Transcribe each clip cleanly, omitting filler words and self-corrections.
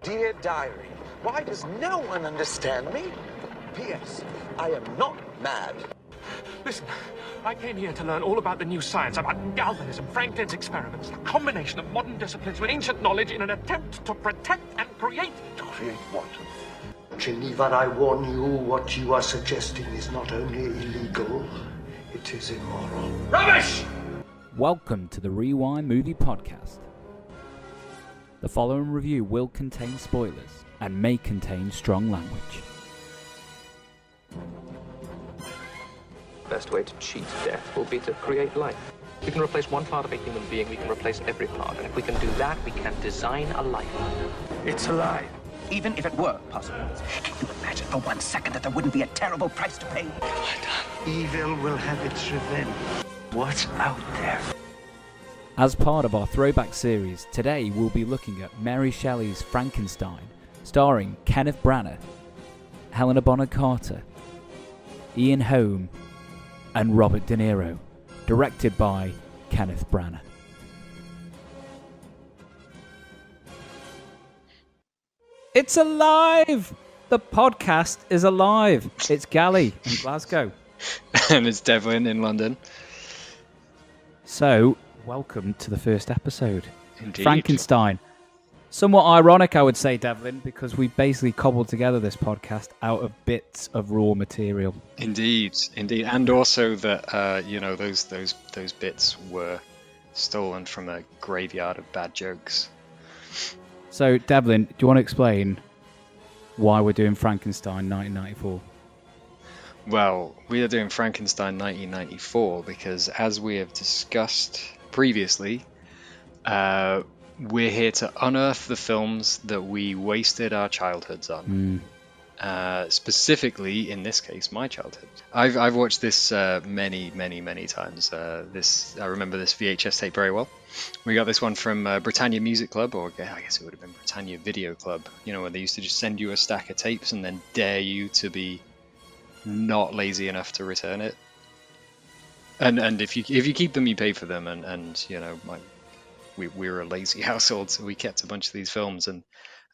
Dear Diary, why does no one understand me? P.S. I am not mad. Listen, I came here to learn all about the new science, about galvanism, Franklin's experiments, a combination of modern disciplines with ancient knowledge in an attempt to protect and create. To create what? Geneva, I warn you, what you are suggesting is not only illegal, it is immoral. Rubbish! Welcome to the Rewind Movie Podcast. The following review will contain spoilers and may contain strong language. Best way to cheat death will be to create life. We can replace one part of a human being, we can replace every part. And if we can do that, we can design a life. It's alive. Even if it were possible. Can you imagine for 1 second that there wouldn't be a terrible price to pay? Evil will have its revenge. What's out there? As part of our throwback series, today we'll be looking at Mary Shelley's Frankenstein, starring Kenneth Branagh, Helena Bonham Carter, Ian Holm, and Robert De Niro, directed by Kenneth Branagh. It's alive! The podcast is alive! It's Gali in Glasgow. And it's Devlin in London. So, welcome to the first episode. Indeed. Frankenstein. Somewhat ironic, I would say, Devlin, because we basically cobbled together this podcast out of bits of raw material. Indeed, and also that those bits were stolen from a graveyard of bad jokes. So, Devlin, do you want to explain why we're doing Frankenstein 1994? Well, we are doing Frankenstein 1994 because, as we have discussed previously, we're here to unearth the films that we wasted our childhoods on. Specifically, in this case, my childhood. I've watched this many times. I remember this VHS tape very well. We got this one from Britannia Music Club, or I guess it would have been Britannia Video Club. You know, where they used to just send you a stack of tapes and then dare you to be not lazy enough to return it. And if you keep them, you pay for them. And you know, we were a lazy household, so we kept a bunch of these films. And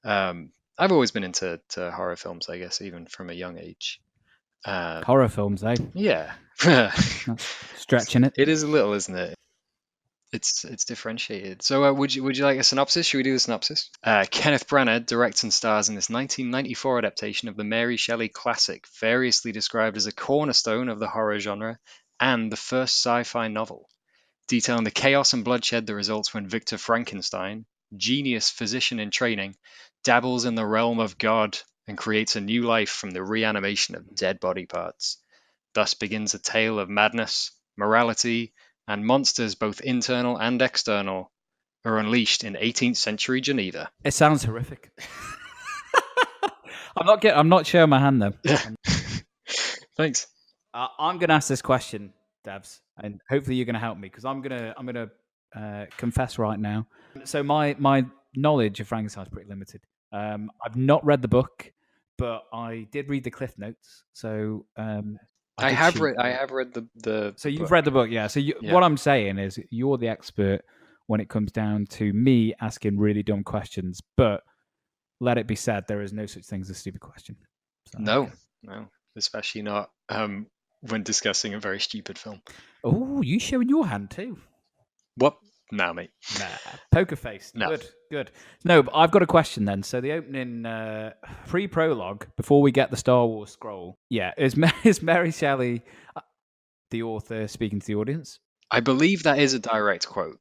I've always been into horror films, I guess, even from a young age. Horror films, eh? Yeah. That's stretching it. It is a little, isn't it? It's differentiated. So would you like a synopsis? Should we do the synopsis? Kenneth Branagh directs and stars in this 1994 adaptation of the Mary Shelley classic, variously described as a cornerstone of the horror genre and the first sci-fi novel, detailing the chaos and bloodshed that results when Victor Frankenstein, genius physician in training, dabbles in the realm of God and creates a new life from the reanimation of dead body parts. Thus begins a tale of madness, morality, and monsters both internal and external are unleashed in 18th century Geneva. It sounds horrific. I'm not showing my hand though. Thanks. I'm going to ask this question, Devs, and hopefully you're going to help me because I'm going to confess right now. So my knowledge of Frankenstein is pretty limited. I've not read the book, but I did read the Cliff Notes. So I have read the. So you've book. read the book, yeah. So what I'm saying is, you're the expert when it comes down to me asking really dumb questions. But let it be said, there is no such thing as a stupid question. So, no, especially not when discussing a very stupid film. Oh, you showing your hand too? What? No, mate. Nah, poker face. No. Good. No, but I've got a question then. So the opening pre-prologue, before we get the Star Wars scroll, is Mary Shelley, the author, speaking to the audience? I believe that is a direct quote.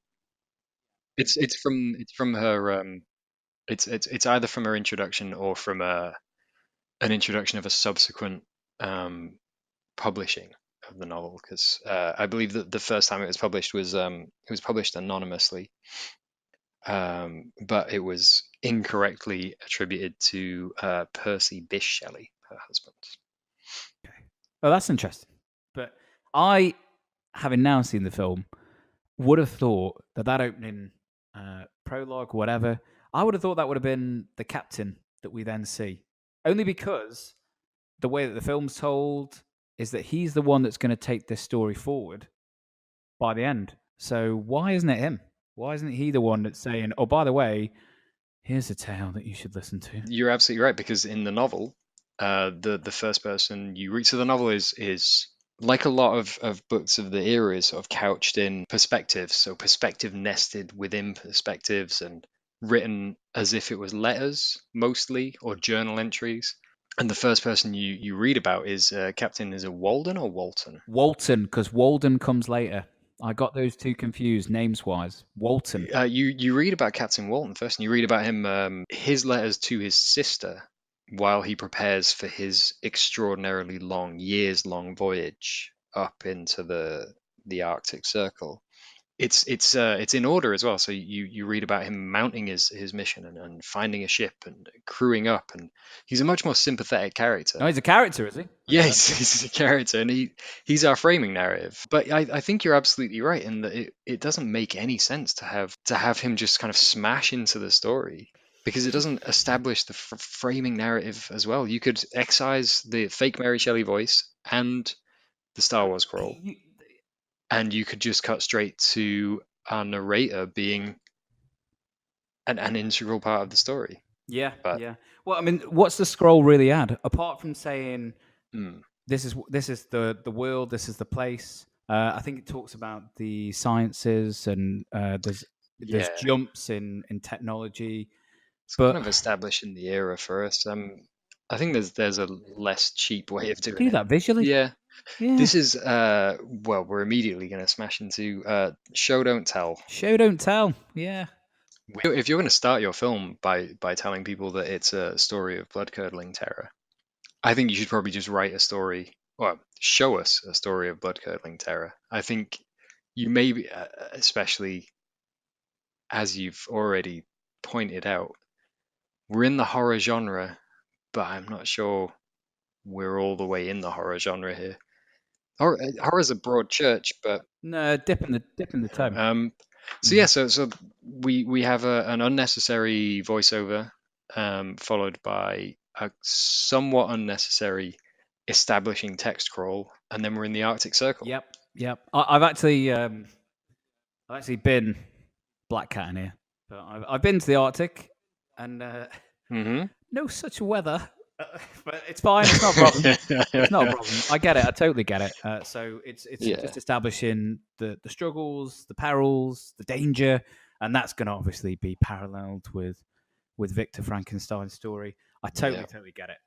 It's from her. It's either from her introduction or from an introduction of a subsequent publishing of the novel, because I believe that the first time it was published was published anonymously, but it was incorrectly attributed to Percy Bysshe Shelley, her husband. Okay. Oh, that's interesting. But I, having now seen the film, would have thought that opening prologue, whatever, I would have thought that would have been the captain that we then see, only because the way that the film's told is that he's the one that's going to take this story forward by the end. So why isn't it him? Why isn't he the one that's saying, oh, by the way, Here's a tale that you should listen to. You're absolutely right, because in the novel, the first person you read, so the novel is like a lot of books of the era, is sort of couched in perspectives, so perspective nested within perspectives and written as if it was letters mostly, or journal entries. And the first person you read about is Captain, is it Walden or Walton? Walton, because Walden comes later. I got those two confused names wise. Walton. You read about Captain Walton first, and you read about him, his letters to his sister while he prepares for his extraordinarily long, years-long voyage up into the Arctic Circle. It's in order as well. So you read about him mounting his mission and finding a ship and crewing up, and he's a much more sympathetic character. Oh, he's a character, is he? Yeah, he's a character, and he's our framing narrative. But I think you're absolutely right in that it doesn't make any sense to have him just kind of smash into the story, because it doesn't establish the framing narrative as well. You could excise the fake Mary Shelley voice and the Star Wars crawl, and you could just cut straight to our narrator being an integral part of the story. Yeah, But- yeah. Well, I mean, what's the scroll really add apart from saying Mm. this is the world, this is the place? I think it talks about the sciences and there's Yeah. jumps in technology. It's But kind of establishing the era for us. I think there's a less cheap way of doing do it. that visually. Yeah. Yeah. This is well, we're immediately going to smash into show don't tell. Show don't tell. Yeah. If you're going to start your film by telling people that it's a story of blood-curdling terror, I think you should probably just write a story, or show us a story of blood-curdling terror. I think you may be, especially as you've already pointed out, we're in the horror genre, but I'm not sure we're all the way in the horror genre here. Horror's a broad church, but No, dip in the toe. so yeah, so we have an unnecessary voiceover, followed by a somewhat unnecessary establishing text crawl, and then we're in the Arctic Circle. Yep. I've actually been Black Cat in here, but I've been to the Arctic, and Mm-hmm. no such weather. But it's fine. It's not a problem. It's not a problem. I get it. I totally get it. So it's Yeah. just establishing the struggles, the perils, the danger, and that's going to obviously be paralleled with Victor Frankenstein's story. I totally get it.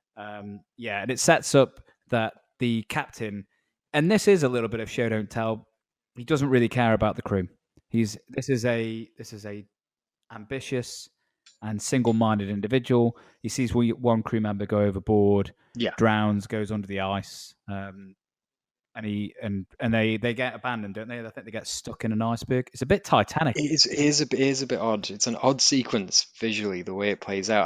Yeah, and it sets up that the captain, and this is a little bit of show don't tell. He doesn't really care about the crew. This is a ambitious and single-minded individual. He sees one crew member go overboard, Yeah. drowns, goes under the ice, and they get abandoned, don't they? I think they get stuck in an iceberg. It's a bit Titanic. It is a bit odd. It's an odd sequence visually, the way it plays out.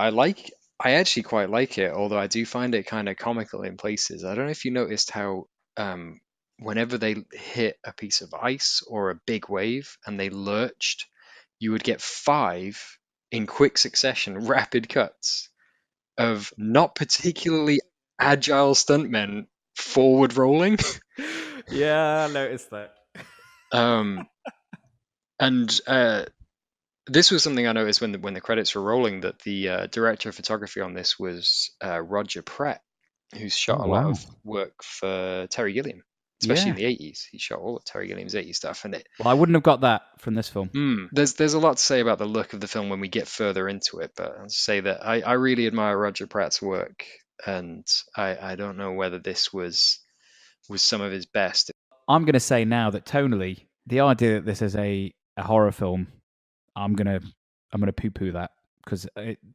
I actually quite like it, although I do find it kind of comical in places. I don't know if you noticed how whenever they hit a piece of ice or a big wave and they lurched, you would get 5 in quick succession, rapid cuts of not particularly agile stuntmen forward rolling. Yeah, I noticed that. And this was something I noticed when the credits were rolling, that the director of photography on this was Roger Pratt, who's shot a lot of work for Terry Gilliam, especially in the 80s. He shot all of Terry Gilliam's 80s stuff, and Well, I wouldn't have got that from this film. there's a lot to say about the look of the film when we get further into it, but I'll say that I really admire Roger Pratt's work, and I don't know whether this was some of his best. I'm going to say now that tonally, the idea that this is a horror film, I'm gonna poo-poo that, because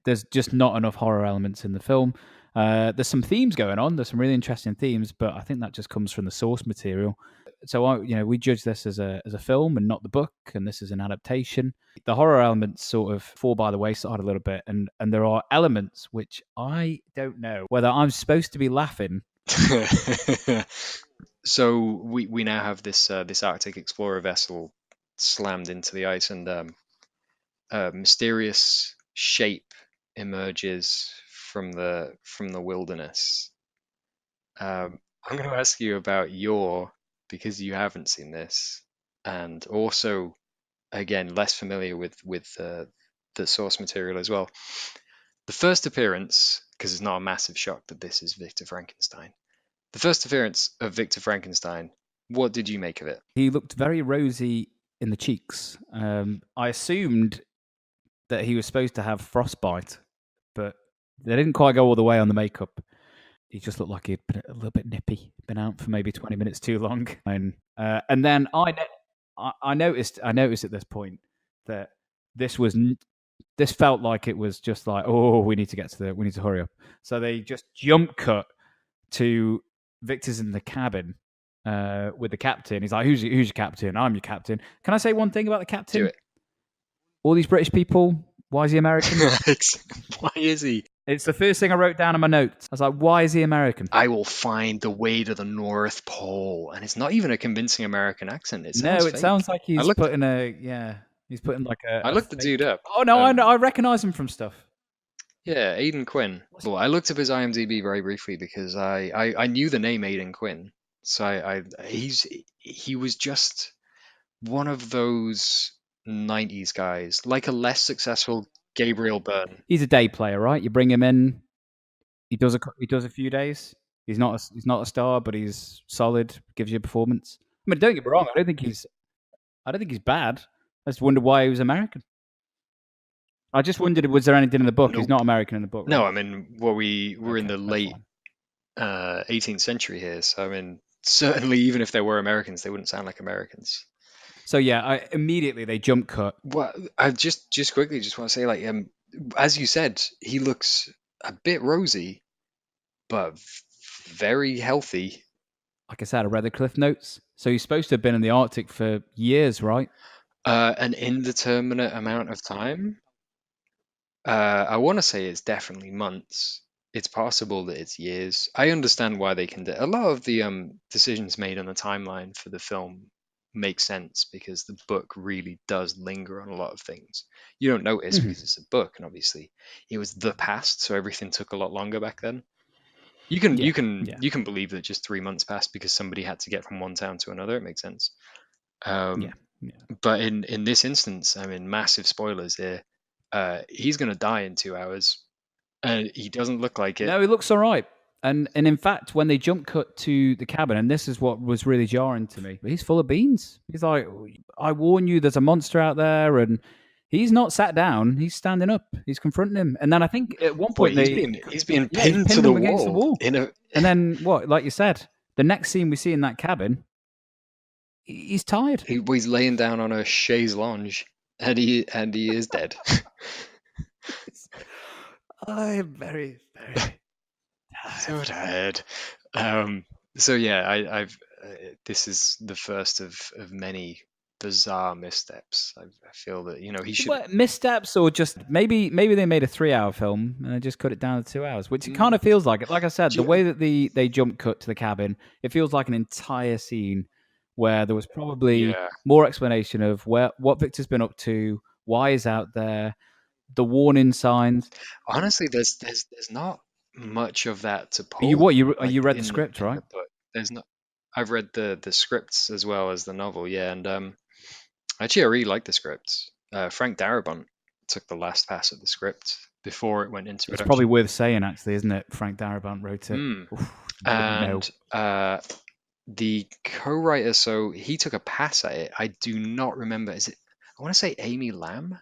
there's just not enough horror elements in the film. There's some themes going on. There's some really interesting themes, but I think that just comes from the source material. So we judge this as a film and not the book, and this is an adaptation. The horror elements sort of fall by the wayside a little bit, and there are elements which I don't know whether I'm supposed to be laughing. So we now have this Arctic explorer vessel slammed into the ice, and a mysterious shape emerges from the wilderness. I'm going to ask you about because you haven't seen this, and also again less familiar with the source material as well. The first appearance, because it's not a massive shock that this is Victor Frankenstein. The first appearance of Victor Frankenstein, what did you make of it? He looked very rosy in the cheeks. I assumed that he was supposed to have frostbite, but they didn't quite go all the way on the makeup. He just looked like he'd been a little bit nippy, been out for maybe 20 minutes too long. And then I noticed at this point that this felt like it was just like, oh, we need to hurry up. So they just jump cut to Victor's in the cabin with the captain. He's like, who's your captain? I'm your captain. Can I say one thing about the captain? Do it. All these British people, why is he American? Why is he? It's the first thing I wrote down in my notes. I was like, why is he American? I will find the way to the North Pole. And it's not even a convincing American accent. It sounds like he's putting like a... I looked the dude up. Oh, no, I recognize him from stuff. Yeah, Aidan Quinn. Well, I looked up his IMDb very briefly because I knew the name Aidan Quinn. So he was just one of those 90s guys, like a less successful Gabriel Byrne. He's a day player, right? You bring him in, he does a few days. He's not a star, but he's solid, gives you a performance. I mean, don't get me wrong, I don't think he's bad. I just wondered why he was American. I just wondered, was there anything in the book? Nope. He's not American in the book. Right? No, I mean, we're in the late 18th century here, so I mean, certainly even if they were Americans, they wouldn't sound like Americans. So yeah, immediately they jump cut. Well, I just quickly just want to say, like, as you said, he looks a bit rosy, but very healthy. Like I said, I read the Cliff Notes. So he's supposed to have been in the Arctic for years, right? An indeterminate amount of time. I want to say it's definitely months. It's possible that it's years. I understand why they can do a lot of the decisions made on the timeline for the film make sense because the book really does linger on a lot of things. You don't notice because it's a book, and obviously it was the past, so everything took a lot longer back then. You can believe that just 3 months passed because somebody had to get from one town to another. It makes sense. But in this instance, I mean, massive spoilers here. He's going to die in 2 hours, and he doesn't look like it. No, he looks all right. And in fact, when they jump cut to the cabin, and this is what was really jarring to me, he's full of beans. He's like, I warn you, there's a monster out there, and he's not sat down. He's standing up. He's confronting him. And then I think at one point he's being pinned to the wall. And then what? Like you said, the next scene we see in that cabin, he's tired. He's laying down on a chaise lounge, and he is dead. I am very, very tired. So tired. So yeah, I've this is the first of many bizarre missteps. I feel that he should missteps, or just maybe they made a 3-hour film and they just cut it down to 2 hours, which it kind of feels like it. Like I said, the way that they jump cut to the cabin, it feels like an entire scene where there was probably more explanation of what Victor's been up to, why he's out there, the warning signs. Honestly, there's not much of that to pull. You read the script, right? There's not. I've read the scripts as well as the novel, and actually I really like the scripts. Frank Darabont took the last pass at the script before it went into production. It's probably worth saying, actually, isn't it? Frank Darabont wrote it. Oof, and the co-writer, so he took a pass at it. I do not remember. I want to say Amy Lamb,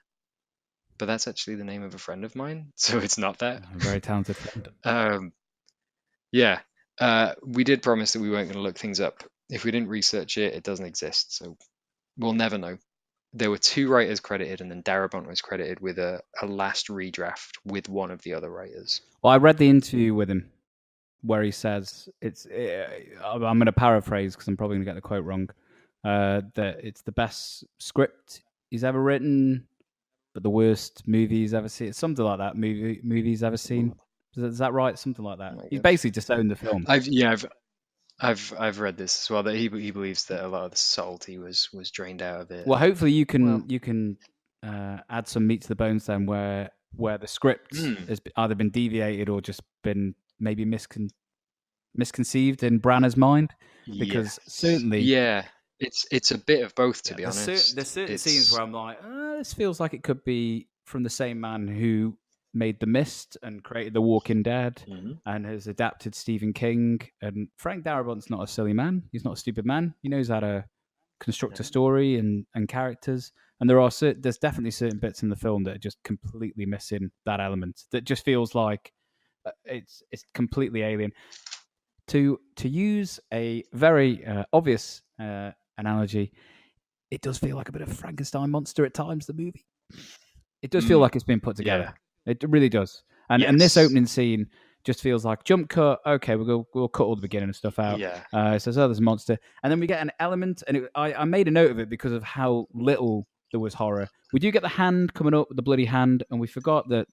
but that's actually the name of a friend of mine, so it's not that. A very talented friend. We did promise that we weren't going to look things up. If we didn't research it, it doesn't exist, so we'll never know. There were 2 writers credited, and then Darabont was credited with a last redraft with one of the other writers. Well, I read the interview with him where he says I'm going to paraphrase because I'm probably going to get the quote wrong, that it's the best script he's ever written, but the worst movie he's ever seen. Something like that. Movie he's ever seen. Is that right? Something like that. He's basically disowned the film. I've read this as well, that he believes that a lot of the subtlety was drained out of it. Well, hopefully you can add some meat to the bones then, where the script has either been deviated or just been maybe misconceived in Branagh's mind, because certainly it's a bit of both, to be honest. There's certain scenes where I'm like, this feels like it could be from the same man who made The Mist and created The Walking Dead and has adapted Stephen King. And Frank Darabont's not a silly man. He's not a stupid man. He knows how to construct a story and characters. And there's definitely certain bits in the film that are just completely missing that element. That just feels like it's completely alien. To use a very obvious analogy, it does feel like a bit of Frankenstein monster at times. The movie, it does feel like it's been put together. Yeah. It really does. And this opening scene just feels like jump cut. Okay, we'll cut all the beginning of stuff out. Yeah. So there's a monster, and then we get an element, and I made a note of it because of how little there was horror. We do get the hand coming up, the bloody hand, and we forgot that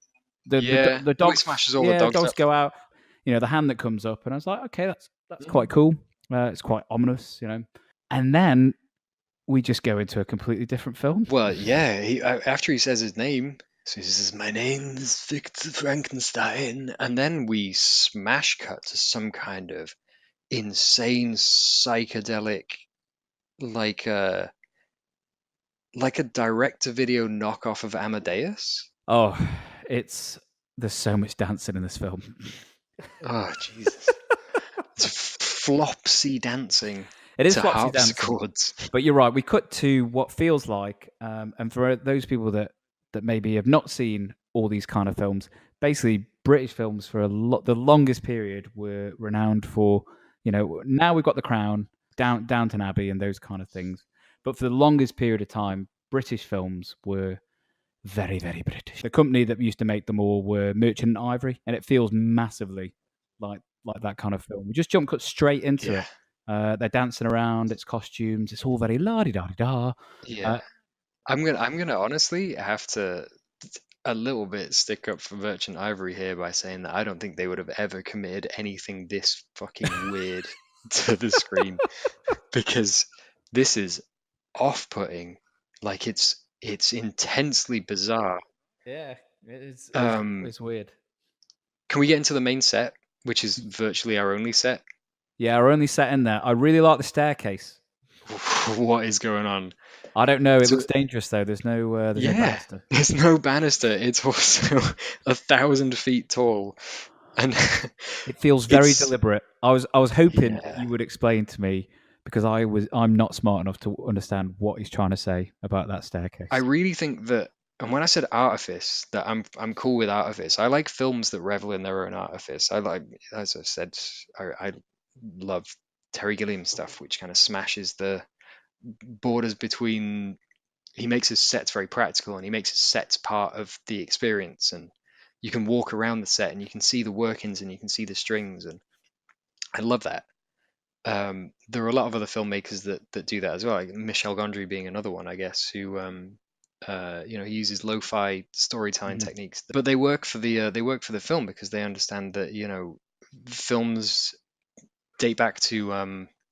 the dog smashes all the dogs up. Go out. The hand that comes up, and I was like, okay, that's quite cool. It's quite ominous, And then we just go into a completely different film. Well, yeah. After he says his name, so he says, "My name is Victor Frankenstein," and then we smash cut to some kind of insane psychedelic, like a direct-to-video knockoff of Amadeus. Oh, there's so much dancing in this film. Oh, Jesus. It's flopsy dancing. It is to flopsy dancing. Chords. But you're right. We cut to what feels like, and for those people that maybe have not seen all these kind of films, basically British films for the longest period were renowned for, now we've got The Crown, Downton Abbey and those kind of things. But for the longest period of time, British films were very, very British. The company that used to make them all were Merchant and Ivory, and it feels massively like that kind of film. We just jump cut straight into it. They're dancing around. It's costumes. It's all very la-di-da-di-da. Yeah, I'm gonna honestly have to a little bit stick up for Merchant Ivory here by saying that I don't think they would have ever committed anything this fucking weird to the screen, because this is off-putting. Like it's intensely bizarre. Yeah, it's weird. Can we get into the main set, which is virtually our only set? Yeah, our only set in there. I really like the staircase. What is going on? I don't know. It looks dangerous though. There's no banister. There's no banister. It's also 1,000 feet tall, and it feels very deliberate. I was hoping you would explain to me, because I'm not smart enough to understand what he's trying to say about that staircase. I really think that, and when I said artifice, that I'm cool with artifice. I like films that revel in their own artifice. I like, as I said, I love Terry Gilliam stuff, which kind of smashes the borders between. He makes his sets very practical, and he makes his sets part of the experience, and you can walk around the set and you can see the workings and you can see the strings, and I love that. There are a lot of other filmmakers that do that as well, like Michel Gondry being another one, I guess, who he uses lo-fi storytelling techniques, but they work for the film because they understand that films date back to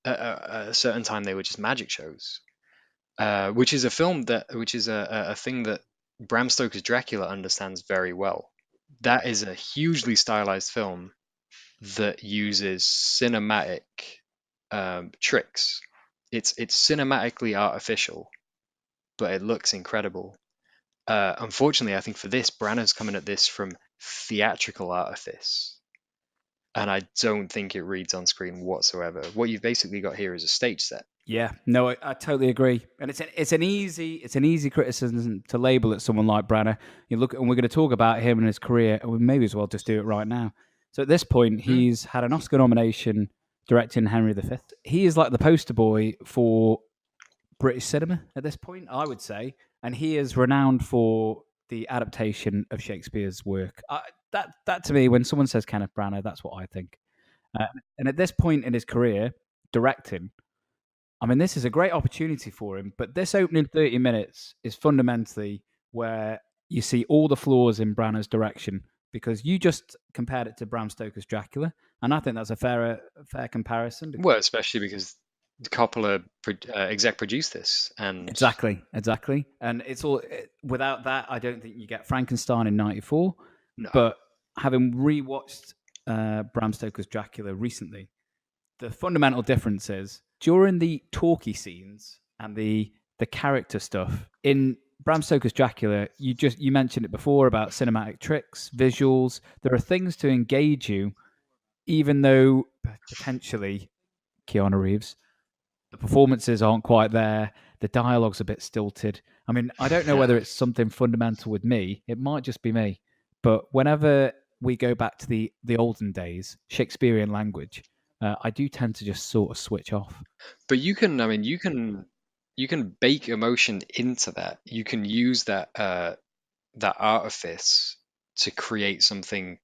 a certain time. They were just magic shows, which is a thing that Bram Stoker's Dracula understands very well. That is a hugely stylized film that uses cinematic tricks. It's cinematically artificial, but it looks incredible. Unfortunately, I think for this, Branagh's coming at this from theatrical artifice, and I don't think it reads on screen whatsoever. What you've basically got here is a stage set. Yeah, no, I totally agree, and it's an easy criticism to label at someone like Branagh. You look, and we're going to talk about him and his career, and we may as well just do it right now. So at this point, he's had an Oscar nomination directing Henry V. He is like the poster boy for British cinema at this point, I would say, and he is renowned for the adaptation of Shakespeare's work. That to me, when someone says Kenneth Branagh, that's what I think. And at this point in his career, directing, I mean, this is a great opportunity for him, but this opening 30 minutes is fundamentally where you see all the flaws in Branagh's direction, because you just compared it to Bram Stoker's Dracula, and I think that's a fair comparison. Well, especially because Coppola exec produced this, and exactly, and it's all without that. I don't think you get Frankenstein in '94. No. But having rewatched Bram Stoker's Dracula recently, the fundamental difference is during the talky scenes and the character stuff in Bram Stoker's Dracula, you mentioned it before about cinematic tricks, visuals. There are things to engage you, even though potentially Keanu Reeves, the performances aren't quite there. The dialogue's a bit stilted. I mean, I don't know whether it's something fundamental with me. It might just be me. But whenever we go back to the olden days, Shakespearean language, I do tend to just sort of switch off. But you can bake emotion into that. You can use that that artifice to create something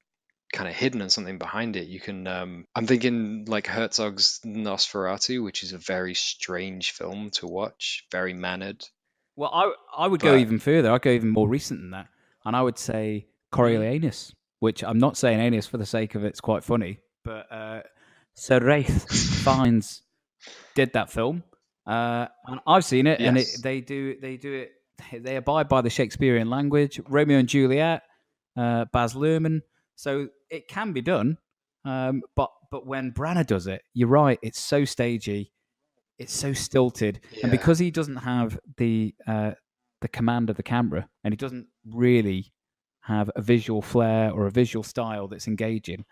kind of hidden and something behind it. You can I'm thinking like Herzog's Nosferatu, which is a very strange film to watch, very mannered. Well, I would go even further. I'd go even more recent than that. And I would say Coriolanus, which I'm not saying Aeneas for the sake of it's quite funny, but Sir Rafe Fiennes did that film. And I've seen it, and they do it. They abide by the Shakespearean language. Romeo and Juliet, Baz Luhrmann. So it can be done, but when Branagh does it, you're right. It's so stagey, it's so stilted, and because he doesn't have the command of the camera, and he doesn't really have a visual flair or a visual style that's engaging,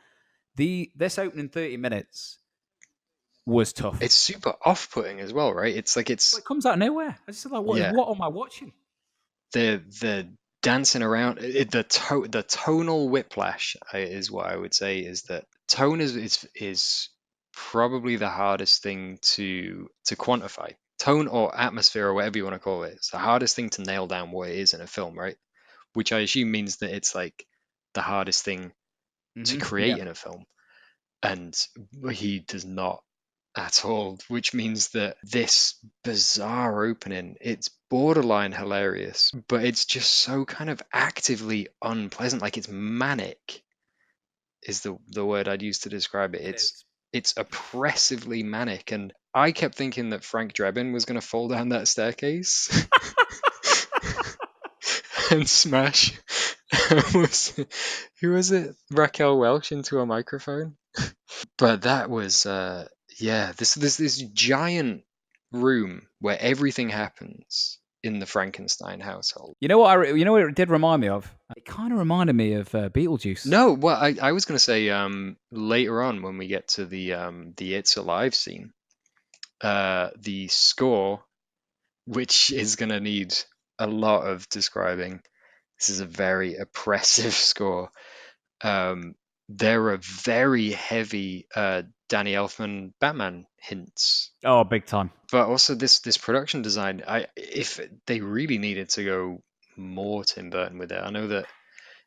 this opening 30 minutes was tough. It's super off-putting as well, right? It's like it comes out of nowhere. It's just like, what am I watching? The dancing around, the tonal whiplash is what I would say. Is that tone is probably the hardest thing to quantify. Tone or atmosphere or whatever you want to call it. It's the hardest thing to nail down what it is in a film, right? Which I assume means that it's like the hardest thing to create in a film. And he does not at all, which means that this bizarre opening, it's borderline hilarious, but it's just so kind of actively unpleasant. Like, it's manic is the word I'd use to describe it. It's oppressively manic, and I kept thinking that Frank Drebin was going to fall down that staircase and smash who was it, Raquel Welch into a microphone. But that was this giant room where everything happens in the Frankenstein household. You know what it did remind me of? It kind of reminded me of Beetlejuice. No, well, I was going to say later on when we get to the It's Alive scene, the score, which is going to need a lot of describing. This is a very oppressive score. There are very heavy Danny Elfman Batman hints. Oh, big time. But also this production design, if they really needed to go more Tim Burton with it, I know that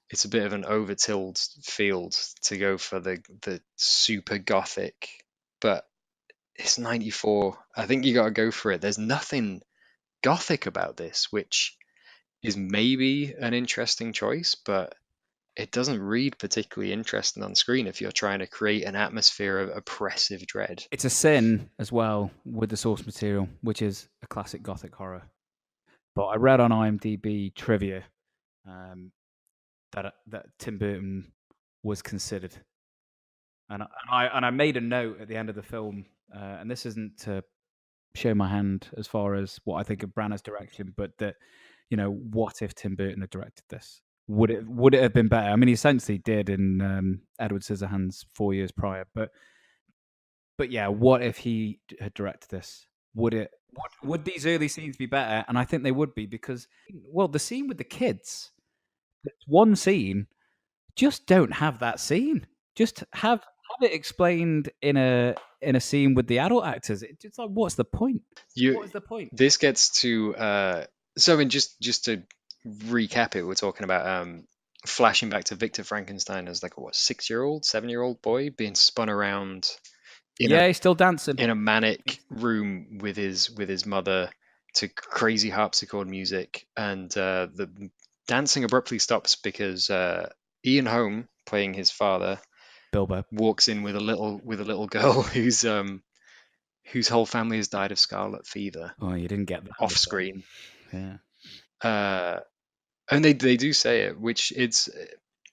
it's a bit of an over-tilled field to go for the super gothic, but it's 94. I think you got to go for it. There's nothing gothic about this, which is maybe an interesting choice, but it doesn't read particularly interesting on screen if you're trying to create an atmosphere of oppressive dread. It's a sin as well with the source material, which is a classic gothic horror. But I read on IMDb trivia that Tim Burton was considered, and I made a note at the end of the film, and this isn't to show my hand as far as what I think of Branagh's direction, but that, what if Tim Burton had directed this? Would it have been better? I mean, he essentially did in Edward Scissorhands 4 years prior, but yeah, what if he had directed this? Would these early scenes be better? And I think they would be, because, well, the scene with the kids, it's one scene, just don't have that scene. Just have it explained in a scene with the adult actors. It's like, what's the point? What is the point? This gets to so I mean, just to recap it, we're talking about flashing back to Victor Frankenstein as like a 6-year-old, 7-year-old boy being spun around he's still dancing in a manic room with his mother to crazy harpsichord music, and the dancing abruptly stops because Ian Holm, playing his father, Bilbo, walks in with a little girl whose whole family has died of scarlet fever. Oh, you didn't get that off screen. Yeah. And they do say it, which it's...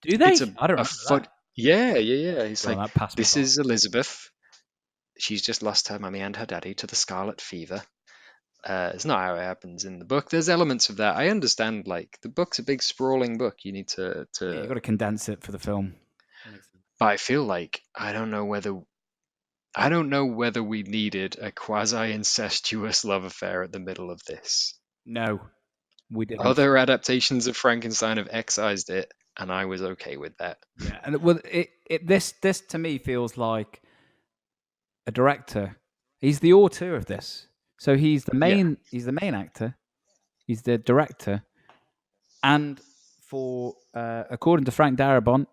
Do they? It's I don't know. Yeah. It's like, this is by. Elizabeth. She's just lost her mummy and her daddy to the scarlet fever. It's not how it happens in the book. There's elements of that. I understand, like, the book's a big sprawling book. You need to Yeah, you've got to condense it for the film. but I feel like I don't know whether we needed a quasi-incestuous love affair at the middle of this. No, we didn't. Other adaptations of Frankenstein have excised it, and I was okay with that. Yeah, and this to me feels like a director. He's the auteur of this, so he's the main. He's the main actor. He's the director, and for according to Frank Darabont,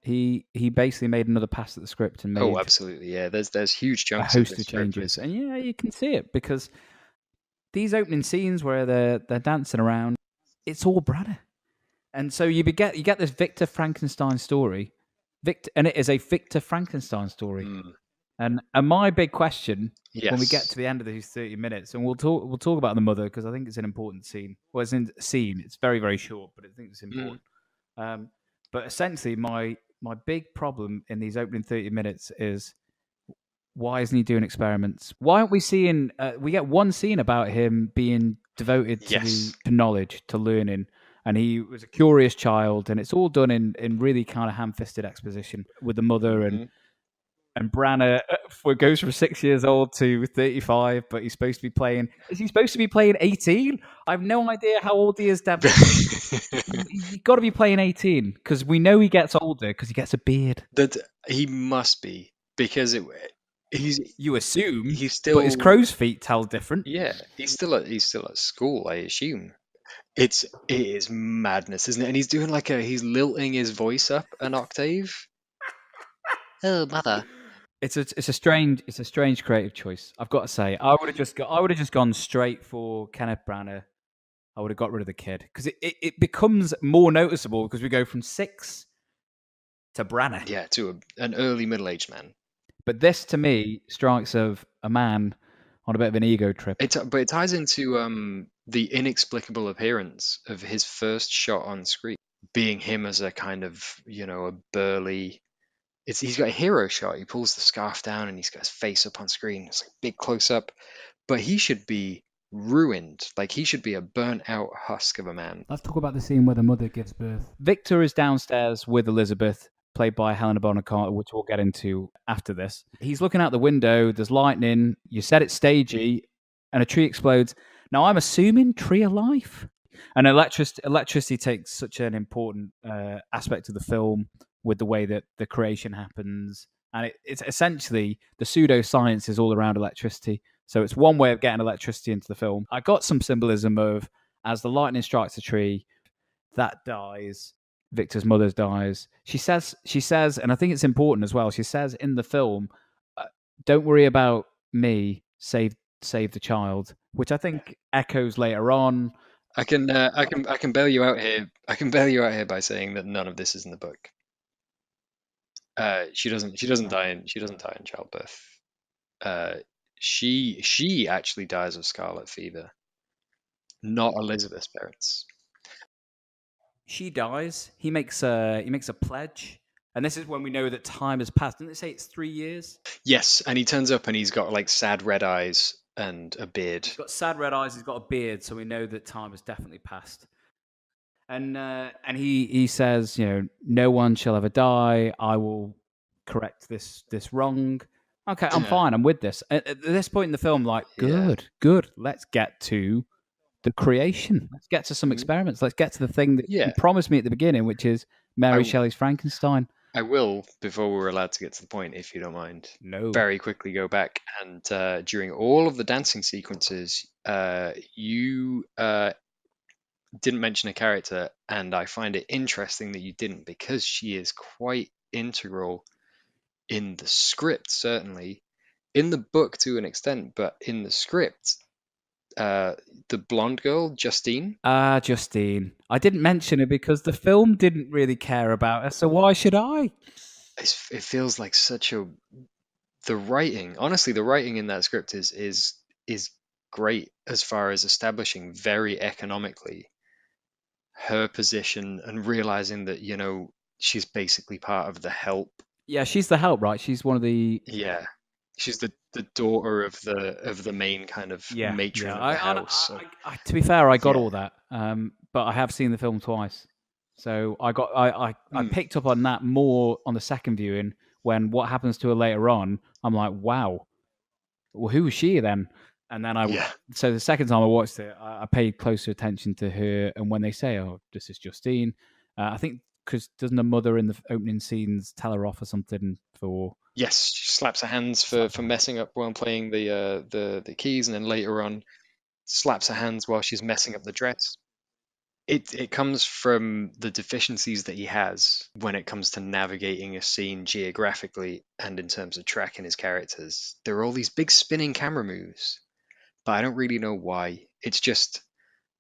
he basically made another pass at the script and made Oh, absolutely, yeah. There's huge a chunks host of of this script changes, missing. and yeah, you can see it because these opening scenes where they're dancing around, it's all Branagh. And so you get this Victor Frankenstein story, and it is a Victor Frankenstein story. Mm, And my big question when we get yes. to the end of these 30 minutes, and we'll talk about the mother because I think it's an important scene. Well, it's in scene. It's very very short, but I think it's important. But essentially, my big problem in these opening 30 minutes is why isn't he doing experiments? Why aren't we seeing? We get one scene about him being devoted to Yes. to knowledge, to learning. And he was a curious child, and it's all done in really kind of ham-fisted exposition with the mother and Branagh goes from 6 years old to 35, but he's supposed to be playing. Is he supposed to be playing 18? I have no idea how old he is, Devlin. He's got to be playing 18 because we know he gets older because he gets a beard. That he must be, because You assume, he's still, but his crow's feet tell different. yeah, he's still at school, I assume. It is madness, isn't it? And he's doing he's lilting his voice up an octave. Oh, mother. It's a strange creative choice. I've got to say, I would have just gone straight for Kenneth Branagh. I would have got rid of the kid because it becomes more noticeable because we go from 6 to Branagh. Yeah, to an early middle-aged man. But this, to me, strikes of a man on a bit of an ego trip. But it ties into the inexplicable appearance of his first shot on screen being him as a kind of, a burly. He's got a hero shot. He pulls the scarf down and he's got his face up on screen. It's like big close up, but he should be ruined. Like, he should be a burnt out husk of a man. Let's talk about the scene where the mother gives birth. Victor is downstairs with Elizabeth, played by Helena Bonham Carter, which we'll get into after this. He's looking out the window. There's lightning. You said it's stagey, and a tree explodes. Now, I'm assuming tree of life. And electricity takes such an important aspect of the film with the way that the creation happens. And it's essentially the pseudoscience is all around electricity. So it's one way of getting electricity into the film. I got some symbolism of as the lightning strikes a tree, that dies. Victor's mother dies. She says, and I think it's important as well. She says in the film, "Don't worry about me. Save the child," which I think echoes later on. I can bail you out here. I can bail you out here by saying that none of this is in the book. She doesn't die in childbirth. She actually dies of scarlet fever, not Elizabeth's parents. She dies. He makes a pledge, and this is when we know that time has passed. Didn't they say it's 3 years? Yes, and he turns up and he's got like sad red eyes and a beard. He's got sad red eyes. He's got a beard, so we know that time has definitely passed. And he says, no one shall ever die. I will correct this wrong. Okay, I'm fine. I'm with this. At this point in the film, like, good. Let's get to the creation. Let's get to some experiments. Let's get to the thing that you promised me at the beginning, which is Mary Shelley's Frankenstein. I will, before we're allowed to get to the point, if you don't mind, very quickly go back and during all of the dancing sequences, you didn't mention a character, and I find it interesting that you didn't, because she is quite integral in the script, certainly in the book to an extent, but in the script, the blonde girl, Justine. Justine. I didn't mention her because the film didn't really care about her, so why should I? It feels like the writing. Honestly, the writing in that script is great as far as establishing very economically her position and realizing that she's basically part of the help. Yeah, she's the help, right? She's one of the She's the daughter of the main kind of Yeah, matron yeah. of the house. So To be fair, I got yeah. all that, but I have seen the film twice, so I Mm, picked up on that more on the second viewing. When what happens to her later on, I'm like, wow, well, who was she then? And then yeah. so the second time I watched it, I paid closer attention to her. And when they say, "Oh, this is Justine," I think because doesn't the mother in the opening scenes tell her off or something for Yes, she slaps her hands for messing up while playing the keys, and then later on slaps her hands while she's messing up the dress. It comes from the deficiencies that he has when it comes to navigating a scene geographically and in terms of tracking his characters. There are all these big spinning camera moves, but I don't really know why. It's just,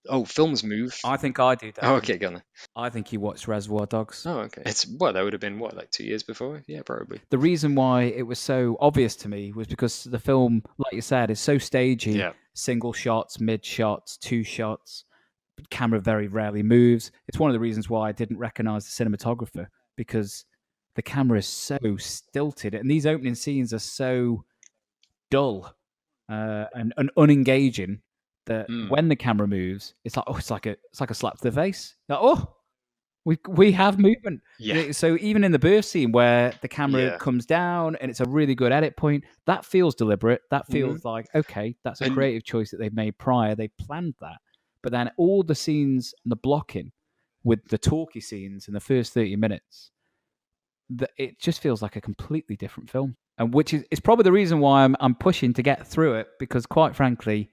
oh, films move. I think I do, Oh, Devlin. okay, Gunner. I think he watched Reservoir Dogs. Oh, okay. It's what that would have been, what, like 2 years before? Yeah, probably. The reason why it was so obvious to me was because the film, like you said, is so stagey. Yeah. Single shots, mid shots, two shots. Camera very rarely moves. It's one of the reasons why I didn't recognize the cinematographer, because the camera is so stilted, and these opening scenes are so dull and unengaging that when the camera moves, it's like it's like a slap to the face. Like, oh, we have movement. Yeah. So even in the birth scene where the camera Yeah. comes down and it's a really good edit point, that feels deliberate. That feels like, okay, that's a And- creative choice that they've made prior. They planned that. But then all the scenes and the blocking with the talky scenes in the first 30 minutes, it just feels like a completely different film. And which is probably the reason why I'm pushing to get through it, because quite frankly,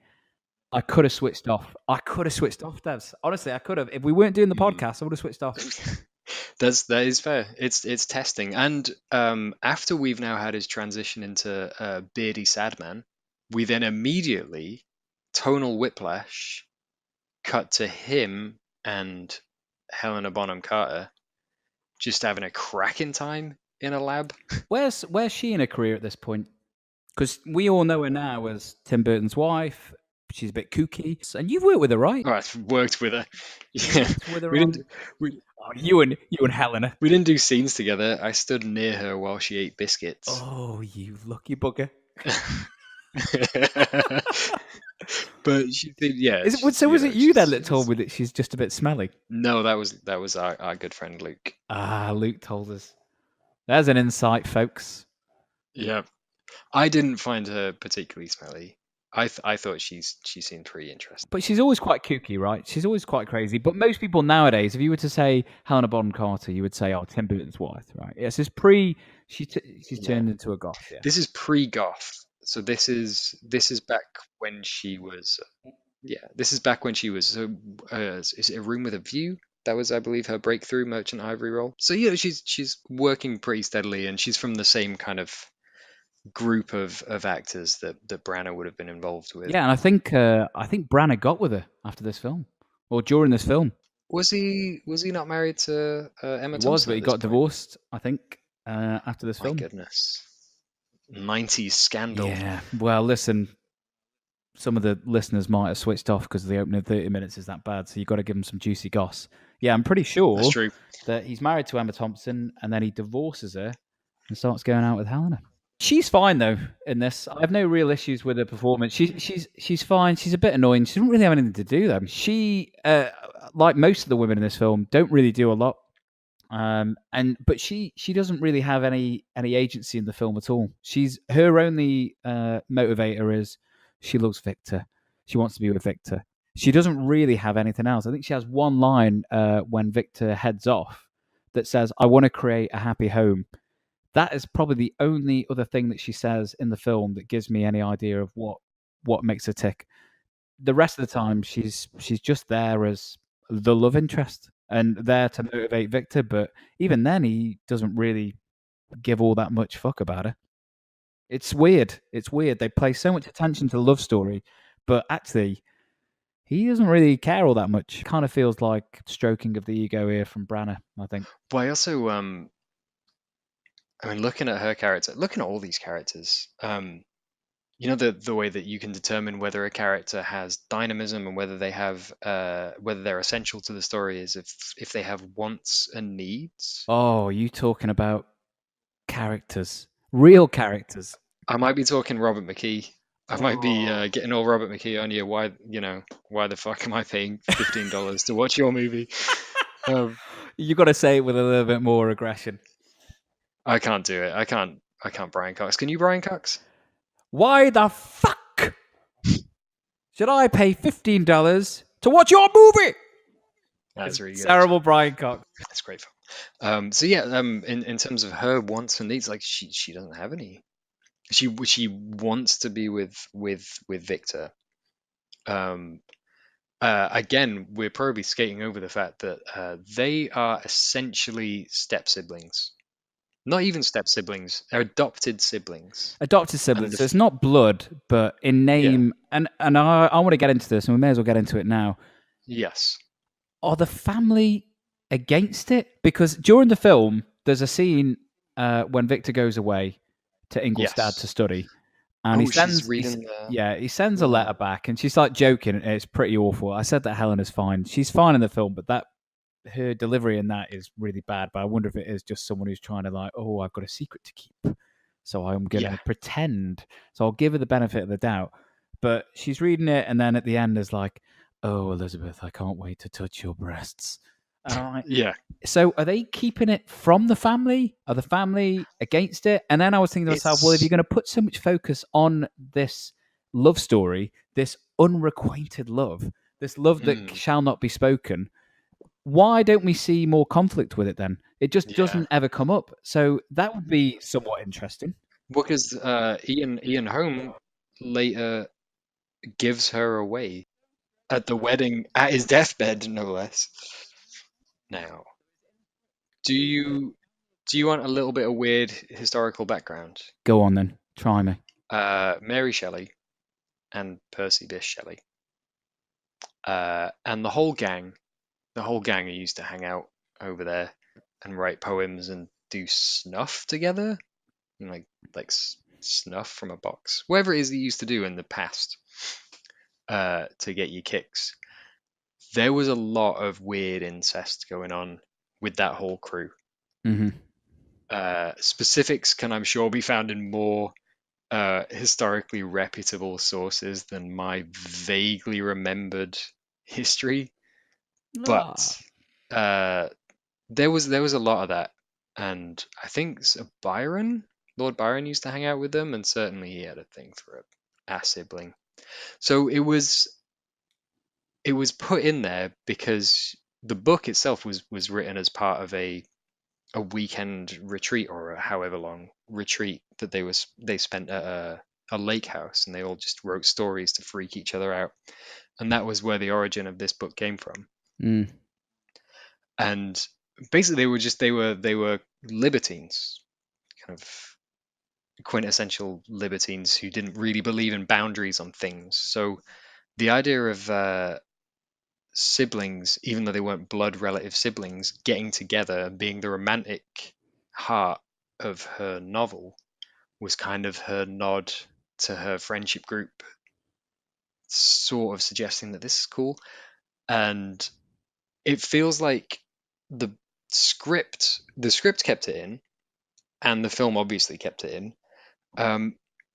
I could have switched off. Devs. Honestly, I could have. If we weren't doing the podcast, I would have switched off. That is fair. It's testing. And after we've now had his transition into beardy sad man, we then immediately tonal whiplash cut to him and Helena Bonham Carter just having a cracking time in a lab. Where's she in her career at this point? Because we all know her now as Tim Burton's wife. She's a bit kooky, and you've worked with her, right? Oh, I've worked with her. Yeah, With her we on- didn't. We, Oh, you and Helena. we didn't do scenes together. I stood near her while she ate biscuits. Oh, you lucky bugger! But she did, yeah. So was it you then that told me that she's just a bit smelly? No, that was our good friend Luke. Ah, Luke told us. There's an insight, folks. Yeah, I didn't find her particularly smelly. I thought she seemed pretty interesting. But she's always quite kooky, right? She's always quite crazy. But most people nowadays, if you were to say Helena Bonham Carter, you would say, "Oh, Tim Burton's wife," right? Yes, it's she's turned into a goth. Yeah. This is pre-goth, so this is back when she was. This is back when she was. So, is it A Room with a View? That was, I believe, her breakthrough Merchant Ivory role. So she's working pretty steadily, and she's from the same kind of group of actors that Branagh would have been involved with. Yeah, and I think Branagh got with her after this film, or during this film. Was he not married to Emma He Thompson? was, but he at this got point? divorced, I think, after this My film. goodness, 90s scandal. Yeah. Well, listen, some of the listeners might have switched off because the opening 30 minutes is that bad, so you've got to give them some juicy goss. Yeah, I'm pretty sure That's true. that he's married to Emma Thompson, and then he divorces her and starts going out with Helena. She's fine though in this. I have no real issues with her performance. She's fine. She's a bit annoying. She doesn't really have anything to do though. She, like most of the women in this film, don't really do a lot. But she doesn't really have any agency in the film at all. Her only motivator is she loves Victor. She wants to be with Victor. She doesn't really have anything else. I think she has one line when Victor heads off that says, "I want to create a happy home." That is probably the only other thing that she says in the film that gives me any idea of what makes her tick. The rest of the time, she's just there as the love interest and there to motivate Victor. But even then, he doesn't really give all that much fuck about her. It's weird. It's weird. They play so much attention to the love story, but actually, he doesn't really care all that much. Kind of feels like stroking of the ego here from Branagh, I think. But I also, I mean, looking at her character, looking at all these characters, you know, the way that you can determine whether a character has dynamism and whether they have, whether they're essential to the story is if they have wants and needs. Oh, you talking about characters, real characters? I might be talking Robert McKee. I might be getting all Robert McKee on you. Why the fuck am I paying $15 to watch your movie? You got to say it with a little bit more aggression. I can't do it. I can't Brian Cox. Can you, Brian Cox? Why the fuck should I pay $15 to watch your movie? That's really good. Terrible Brian Cox. That's great film. So yeah, in terms of her wants and needs, like she doesn't have any. She wants to be with Victor. Again, we're probably skating over the fact that they are essentially step siblings. Not even step siblings; they're adopted siblings. Adopted siblings. So it's not blood, but in name. Yeah. And I want to get into this, and we may as well get into it now. Yes. Are the family against it? Because during the film, there's a scene when Victor goes away to Ingolstadt to study, and he sends he sends a letter back, and she's like joking. And it's pretty awful. I said that Helena's fine. She's fine in the film, but her delivery in that is really bad. But I wonder if it is just someone who's trying to like, oh, I've got a secret to keep, so I'm going to pretend. So I'll give her the benefit of the doubt. But she's reading it, and then at the end is like, oh, Elizabeth, I can't wait to touch your breasts. And I'm like, yeah. So are they keeping it from the family? Are the family against it? And then I was thinking to myself, well, if you're going to put so much focus on this love story, this unrequited love, this love that shall not be spoken, why don't we see more conflict with it then? It just doesn't ever come up. So that would be somewhat interesting. Because Ian Holm later gives her away at the wedding, at his deathbed, no less. Now, do you want a little bit of weird historical background? Go on then, try me. Mary Shelley and Percy Bysshe Shelley, and the whole gang who used to hang out over there and write poems and do snuff together, like snuff from a box, whatever it is they used to do in the past to get you kicks. There was a lot of weird incest going on with that whole crew. Mm-hmm. Specifics can, I'm sure, be found in more historically reputable sources than my vaguely remembered history. But there was a lot of that, and I think Lord Byron used to hang out with them, and certainly he had a thing for a sibling. So it was put in there because the book itself was written as part of a weekend retreat, or a however long retreat that they spent at a lake house, and they all just wrote stories to freak each other out, and that was where the origin of this book came from. And basically they were libertines, kind of quintessential libertines who didn't really believe in boundaries on things. So the idea of siblings, even though they weren't blood relative siblings, getting together and being the romantic heart of her novel was kind of her nod to her friendship group, sort of suggesting that this is cool. And it feels like the script kept it in, and the film obviously kept it in.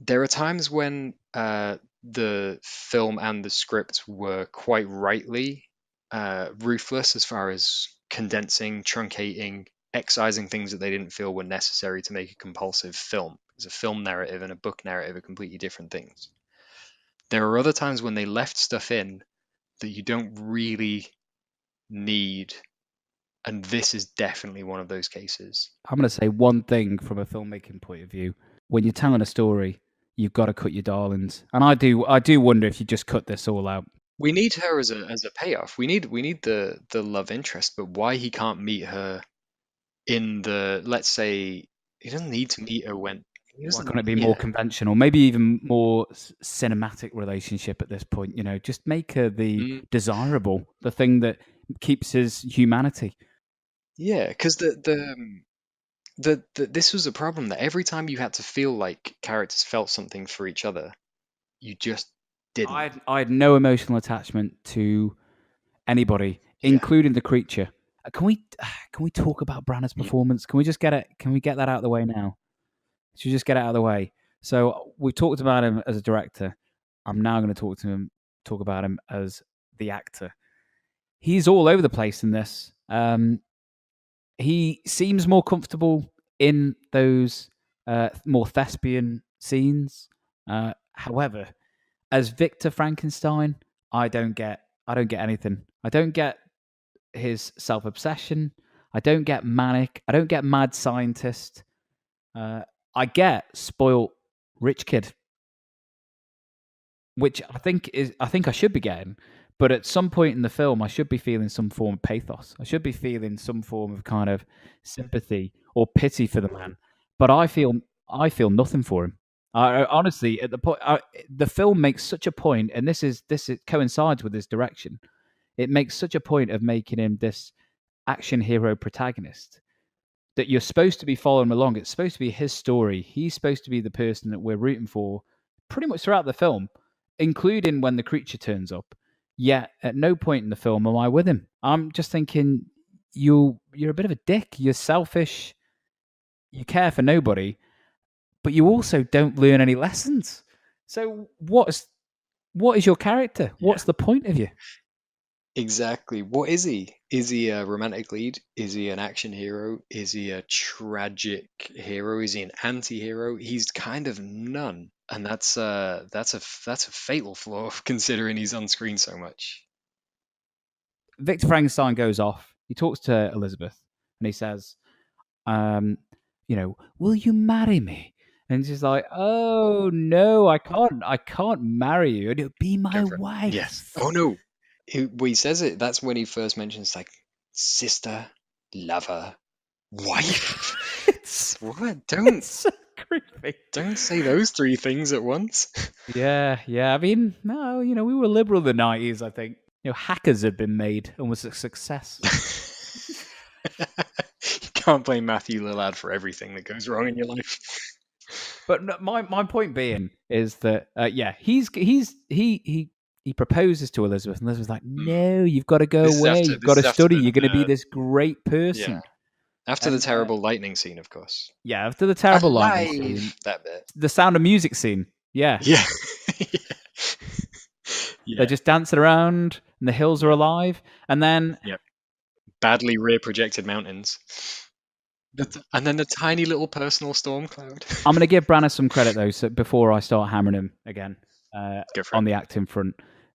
There are times when the film and the script were quite rightly ruthless as far as condensing, truncating, excising things that they didn't feel were necessary to make a compulsive film. Because a film narrative and a book narrative are completely different things. There are other times when they left stuff in that you don't really need, and this is definitely one of those cases. I'm going to say one thing from a filmmaking point of view. When you're telling a story, you've got to cut your darlings. And I do wonder if you just cut this all out. We need her as a payoff. We need the love interest, but why he can't meet her in the, let's say, he doesn't need to meet her when... Why can't it be more conventional? Maybe even more cinematic relationship at this point, just make her the desirable, the thing that keeps his humanity. Yeah, because this was a problem, that every time you had to feel like characters felt something for each other, you just didn't. I had no emotional attachment to anybody, including the creature. Can we talk about Branagh's performance? Can we just get it? Can we get that out of the way now? Should we just get it out of the way? So we've talked about him as a director. I'm now going to talk about him as the actor. He's all over the place in this. He seems more comfortable in those more thespian scenes. However, as Victor Frankenstein, I don't get anything. I don't get his self-obsession. I don't get manic. I don't get mad scientist. I get spoiled rich kid, which I think I should be getting. But at some point in the film, I should be feeling some form of pathos. I should be feeling some form of kind of sympathy or pity for the man. But I feel nothing for him. I honestly, at the point, the film makes such a point, and this coincides with his direction. It makes such a point of making him this action hero protagonist that you're supposed to be following along. It's supposed to be his story. He's supposed to be the person that we're rooting for pretty much throughout the film, including when the creature turns up. Yet at no point in the film am I with him. I'm just thinking, you're a bit of a dick. You're selfish. You care for nobody, but you also don't learn any lessons. So what is your character? Yeah. What's the point of you? Exactly. What is he? Is he a romantic lead? Is he an action hero? Is he a tragic hero? Is he an anti-hero? He's kind of none, and that's a fatal flaw considering he's on screen so much. Victor Frankenstein goes off. He talks to Elizabeth, and he says, "Will you marry me?" And she's like, "Oh no, I can't marry you. It'll be my Girlfriend. wife." Yes. Oh no. When he says it, that's when he first mentions like sister, lover, wife. What? It's so creepy. Don't say those three things at once. Yeah. I mean, no, we were liberal in the 90s, I think. Hackers had been made and was a success. You can't blame Matthew Lillard for everything that goes wrong in your life. But no, my point being is that he proposes to Elizabeth, and Elizabeth's like, "No, you've got to go away. You've got to study. You're going to be this great person." Yeah. After the terrible lightning scene, of course. Yeah, after the terrible lightning scene, that bit. The Sound of Music scene. Yeah. Yeah. They're just dancing around, and the hills are alive, and then badly rear projected mountains. And then the tiny little personal storm cloud. I'm going to give Branagh some credit, though, so before I start hammering him again on the acting front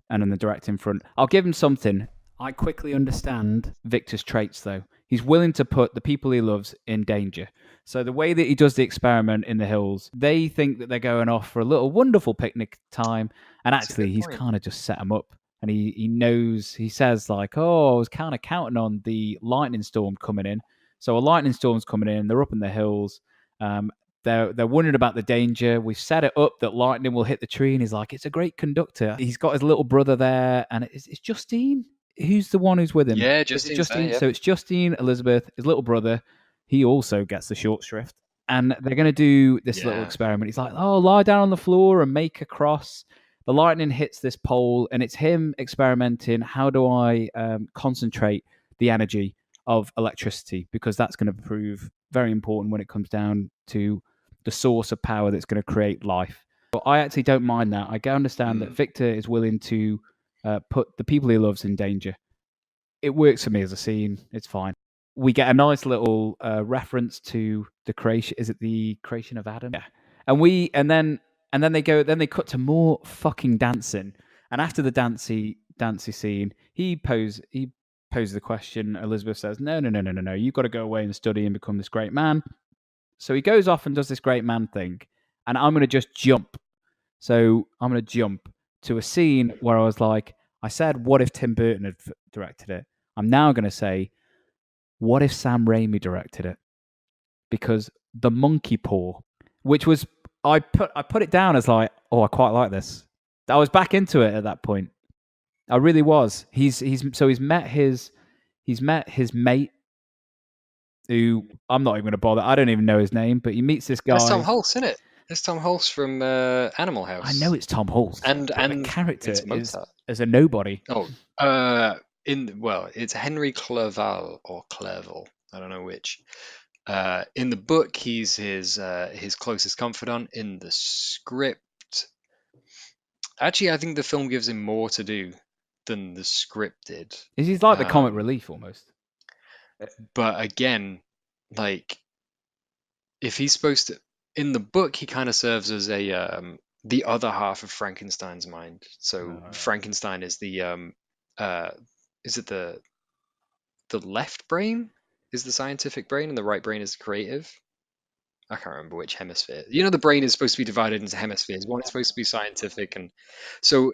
and on the directing front. I'll give him something. I quickly understand Victor's traits, though. He's willing to put the people he loves in danger. So the way that he does the experiment in the hills, they think that they're going off for a little wonderful picnic time, and actually he's kind of just set them up. And he knows, he says like, "Oh, I was kind of counting on the lightning storm coming in." So a lightning storm's coming in. They're up in the hills. They're wondering about the danger. We've set it up that lightning will hit the tree, and he's like, "It's a great conductor." He's got his little brother there, and it's Justine. Who's the one who's with him? Yeah, Justine. So it's Justine, Elizabeth, his little brother. He also gets the short shrift, and they're going to do this little experiment. He's like, "Oh, lie down on the floor and make a cross." The lightning hits this pole, and it's him experimenting. How do I concentrate the energy of electricity, because that's going to prove very important when it comes down to the source of power that's going to create life. But I actually don't mind that. I can understand that Victor is willing to put the people he loves in danger. It works for me as a scene. It's fine. We get a nice little reference to the creation. Is it the creation of Adam? Yeah. And then they cut to more fucking dancing. And after the dancey scene, he poses the question. Elizabeth says, no, you've got to go away and study and become this great man. So he goes off and does this great man thing, and I'm going to just jump. So I'm going to jump to a scene where I was like, I said, what if Tim Burton had directed it? I'm now going to say, what if Sam Raimi directed it? Because the monkey paw, which was, I put it down as like, oh, I quite like this. I was back into it at that point. I really was. He's met his mate, who I'm not even going to bother. I don't even know his name, but he meets this guy. That's Tom Hulce, isn't it? It's Tom Hulce from Animal House. I know it's Tom Hulce, and the character is a nobody. Oh, it's Henry Clerval or Clerval. I don't know which. In the book, he's his closest confidant. In the script, actually, I think the film gives him more to do than the script did. He's like the comic relief almost. But again, like, if he's supposed to, in the book, he kind of serves as a the other half of Frankenstein's mind. So Frankenstein is the is it the left brain is the scientific brain, and the right brain is the creative. I can't remember which hemisphere. You know, the brain is supposed to be divided into hemispheres. One is supposed to be scientific, and so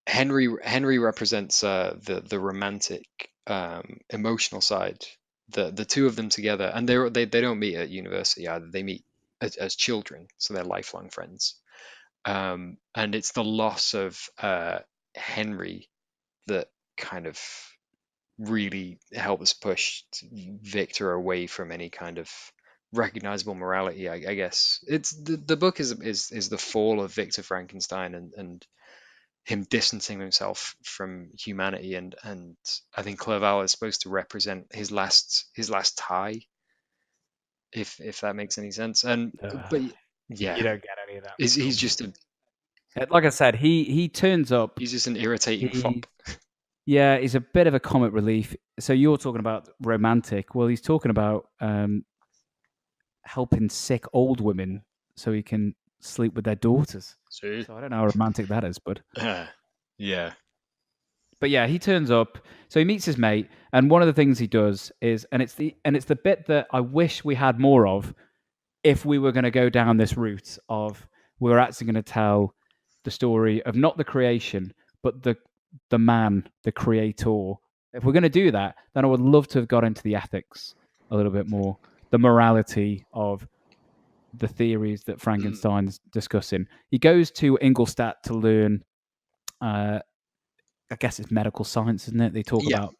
Henry represents the romantic, emotional side. The two of them together, and they don't meet at university either. They meet as children, so they're lifelong friends. And it's the loss of Henry that kind of really helps push Victor away from any kind of recognizable morality. I guess it's the book is the fall of Victor Frankenstein and him distancing himself from humanity, and I think Clerval is supposed to represent his last tie, if that makes any sense. And but yeah, You don't get any of that. he's just Like I said, he turns up. he's just an irritating fop. Yeah, he's a bit of a comic relief. So you're talking about romantic. Well, he's talking about helping sick old women so he can sleep with their daughters. See? So I don't know how romantic that is, but Yeah. But yeah, he turns up. So he meets his mate, and one of the things he does is, and it's the bit that I wish we had more of, if we were going to go down this route of we were actually going to tell the story of not the creation, but the man, the creator. If we're going to do that, then I would love to have got into the ethics a little bit more, the morality of the theories that Frankenstein's discussing. He goes to Ingolstadt to learn, I guess it's medical science, isn't it? They talk about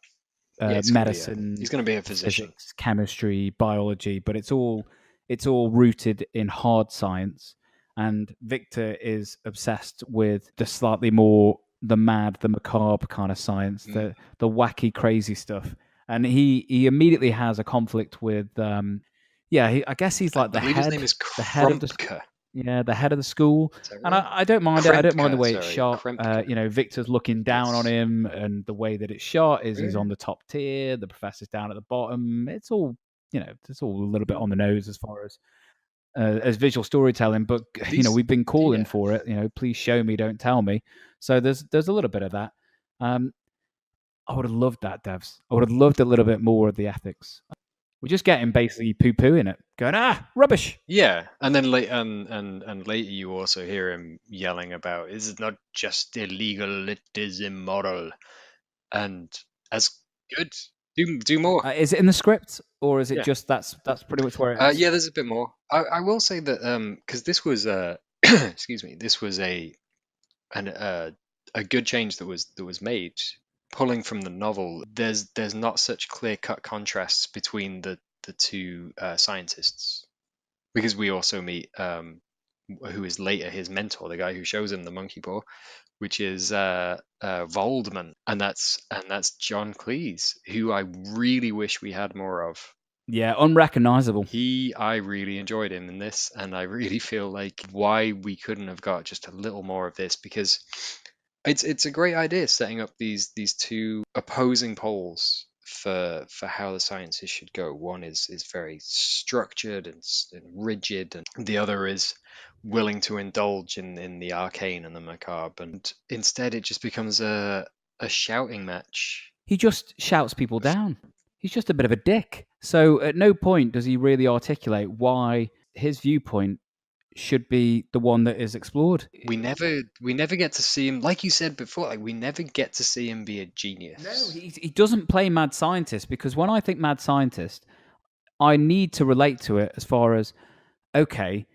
medicine. He's going to be a physician. Physics, chemistry, biology, but it's all rooted in hard science. And Victor is obsessed with the slightly more the mad, the macabre kind of science, the wacky, crazy stuff. And he immediately has a conflict with I guess he's like the head. His name is the head of the head of the school. And I don't mind it. I don't mind the way it's shot. Victor's looking down on him, and the way that it's shot is he's on the top tier, the professor's down at the bottom. It's all it's all a little bit on the nose as far as visual storytelling, but we've been calling for it. Please show me, don't tell me. So there's a little bit of that. I would have loved that, Devs. I would have loved a little bit more of the ethics. We're just getting basically poo-pooing it, going rubbish. Yeah, and then and later you also hear him yelling about, "This is not just illegal; it is immoral." And as good, do more. Is it in the script, or is it just that's pretty much where it is? Yeah, there's a bit more. I will say that because this was excuse me, this was a good change that was made. Pulling from the novel, there's not such clear-cut contrasts between the two scientists, because we also meet who is later his mentor, the guy who shows him the monkey paw, which is Voldman, and that's John Cleese, who I really wish we had more of. Yeah, unrecognizable. I really enjoyed him in this, and I really feel like why we couldn't have got just a little more of this, because it's a great idea setting up these two opposing poles for how the sciences should go. One is very structured and rigid, and the other is willing to indulge in the arcane and the macabre. And instead, it just becomes a shouting match. He just shouts people down. He's just a bit of a dick. So at no point does he really articulate why his viewpoint should be the one that is explored. We never get to see him, like you said before, like we never get to see him be a genius. No, he doesn't play mad scientist, because when I think mad scientist, I need to relate to it as far as, okay,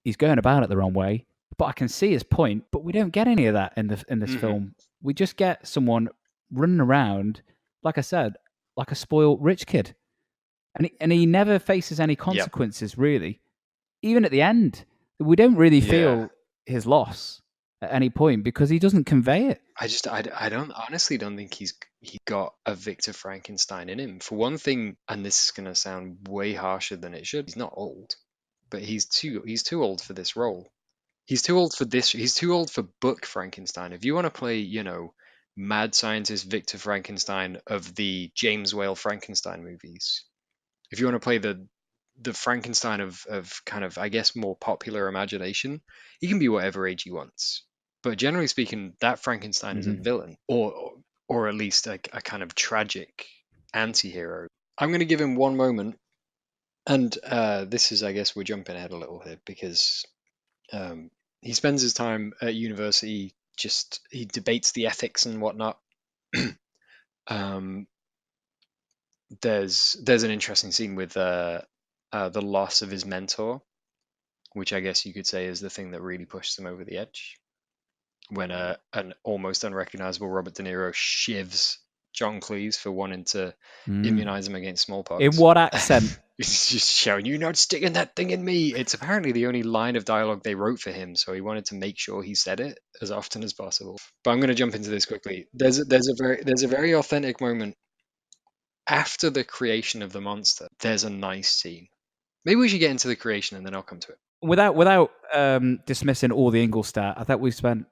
he's going about it the wrong way, but I can see his point, but we don't get any of that in this film. We just get someone running around, like I said, like a spoiled rich kid. And he never faces any consequences, really. Even at the end, we don't really feel his loss. at any point because he doesn't convey it. I don't honestly don't think he got a Victor Frankenstein in him. For one thing, and this is gonna sound way harsher than it should, he's not old, but he's too old for this role. He's too old for this. He's too old for book Frankenstein. If you want to play, mad scientist Victor Frankenstein of the James Whale Frankenstein movies, if you want to play the Frankenstein of kind of, I guess, more popular imagination, he can be whatever age he wants. But generally speaking, that Frankenstein is a villain, or at least a kind of tragic anti-hero. I'm going to give him one moment, and this is, I guess, we're jumping ahead a little here because he spends his time at university. He debates the ethics and whatnot. There's an interesting scene with the loss of his mentor, which I guess you could say is the thing that really pushed him over the edge. When an almost unrecognizable Robert De Niro shivs John Cleese for wanting to immunize him against smallpox. In what accent? He's just shouting, "You're not sticking that thing in me!" It's apparently the only line of dialogue they wrote for him, so he wanted to make sure he said it as often as possible. But I'm going to jump into this quickly. There's a very authentic moment after the creation of the monster. There's a nice scene. Maybe we should get into the creation and then I'll come to it. Without dismissing all the Ingolstadt, I thought we spent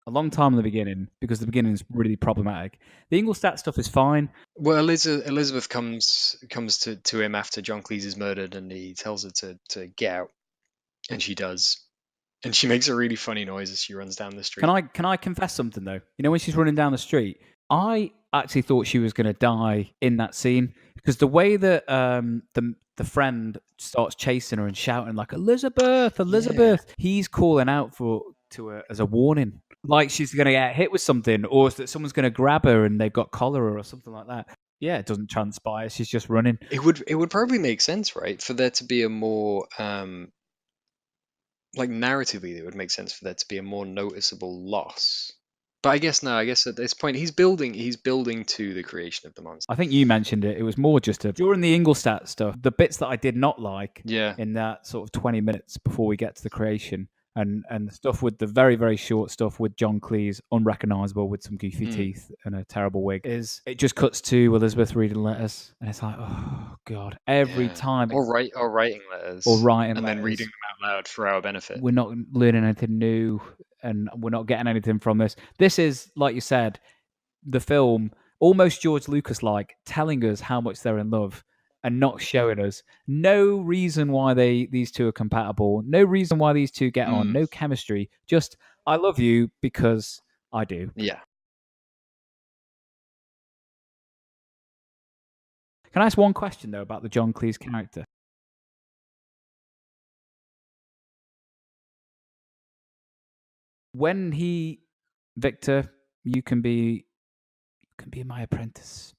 a long time in the beginning because the beginning is really problematic. The Ingolstadt stuff is fine. Well, Elizabeth comes to him after John Cleese is murdered, and he tells her to get out, and she does, and she makes a really funny noise as she runs down the street. Can I confess something though? When she's running down the street, I actually thought she was going to die in that scene because the way that the friend starts chasing her and shouting like Elizabeth, he's calling out to her as a warning. Like she's going to get hit with something, or that someone's going to grab her and they've got cholera or something like that. Yeah, it doesn't transpire. She's just running. It would probably make sense, right, for there to be a more like narratively, it would make sense for there to be a more noticeable loss. But I guess at this point he's building to the creation of the monster. I think you mentioned it. It was more just during the Ingolstadt stuff, the bits that I did not like. Yeah. In that sort of 20 minutes before we get to the creation. And the stuff with the very, very short stuff with John Cleese, unrecognizable with some goofy teeth and a terrible wig, it just cuts to Elizabeth reading letters. And it's like, oh, God. Every time. Or writing letters. And then reading them out loud for our benefit. We're not learning anything new and we're not getting anything from this. This is, like you said, the film, almost George Lucas-like, telling us how much they're in love. And not showing us no reason why these two are compatible, no reason why these two get on, no chemistry. Just I love you because I do. Yeah. Can I ask one question though about the John Cleese character? When Victor, you can be my apprentice.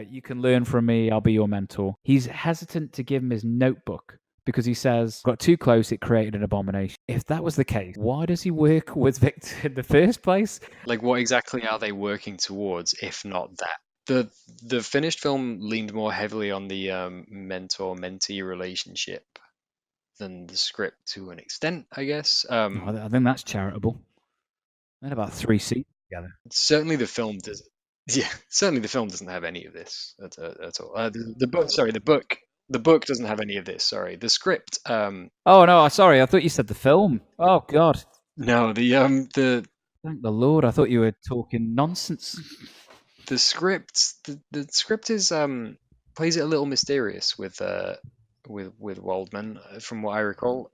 You can learn from me. I'll be your mentor. He's hesitant to give him his notebook because he says, got too close, it created an abomination. If that was the case, why does he work with Victor in the first place? Like, what exactly are they working towards, if not that? The finished film leaned more heavily on the mentor-mentee relationship than the script to an extent, I guess. I think that's charitable. They had about 3 scenes together. Certainly the film does. Yeah, certainly the film doesn't have any of this at all. The book doesn't have any of this. Sorry, the script. Oh no, sorry. I thought you said the film. Oh God. No, Thank the Lord. I thought you were talking nonsense. The script. The script is plays it a little mysterious with Waldman, from what I recall.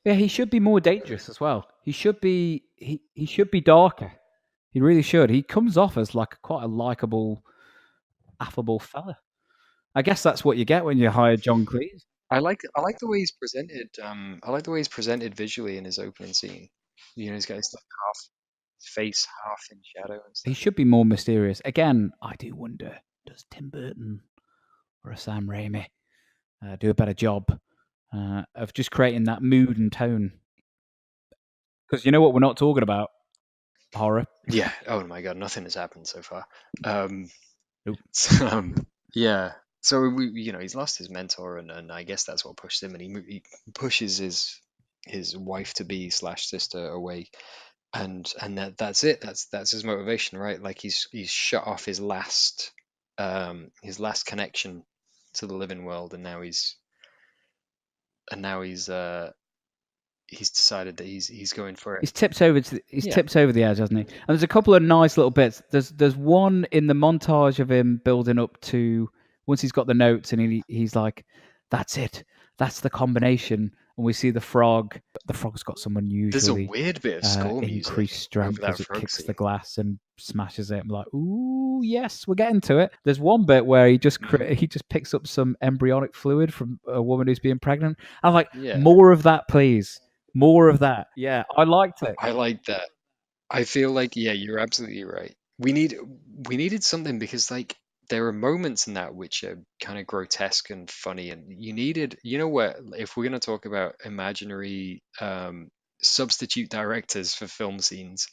Yeah, he should be more dangerous as well. He should be darker. He really should. He comes off as like quite a likable, affable fella. I guess that's what you get when you hire John Cleese. I like the way he's presented. I like the way he's presented visually in his opening scene. He's got his face half in shadow and stuff. He should be more mysterious. Again, I do wonder, does Tim Burton or a Sam Raimi do a better job of just creating that mood and tone? Because you know what we're not talking about? Horror. Yeah. Oh my God, nothing has happened so far. Nope. Yeah. So he's lost his mentor, and I guess that's what pushed him, and he pushes his wife to be / sister away. that's it. That's his motivation, right? Like he's shut off his last connection to the living world, and now he's decided that he's going for it. He's tipped over the edge, hasn't he? And there's a couple of nice little bits. There's one in the montage of him building up to once he's got the notes, and he's like, "That's it. That's the combination." And we see the frog. The frog's got some There's a unusually weird bit of score music increased strength over that as it frog kicks scene. the glass and smashes it. I'm like, "Ooh, yes, we're getting to it." There's one bit where he just picks up some embryonic fluid from a woman who's being pregnant. I'm like, Yeah. more of that, please. More of that. Yeah, I liked it. I like that. I feel like, yeah, you're absolutely right. We needed something because like there are moments in that which are kind of grotesque and funny, and you know what, if we're going to talk about imaginary substitute directors for film scenes,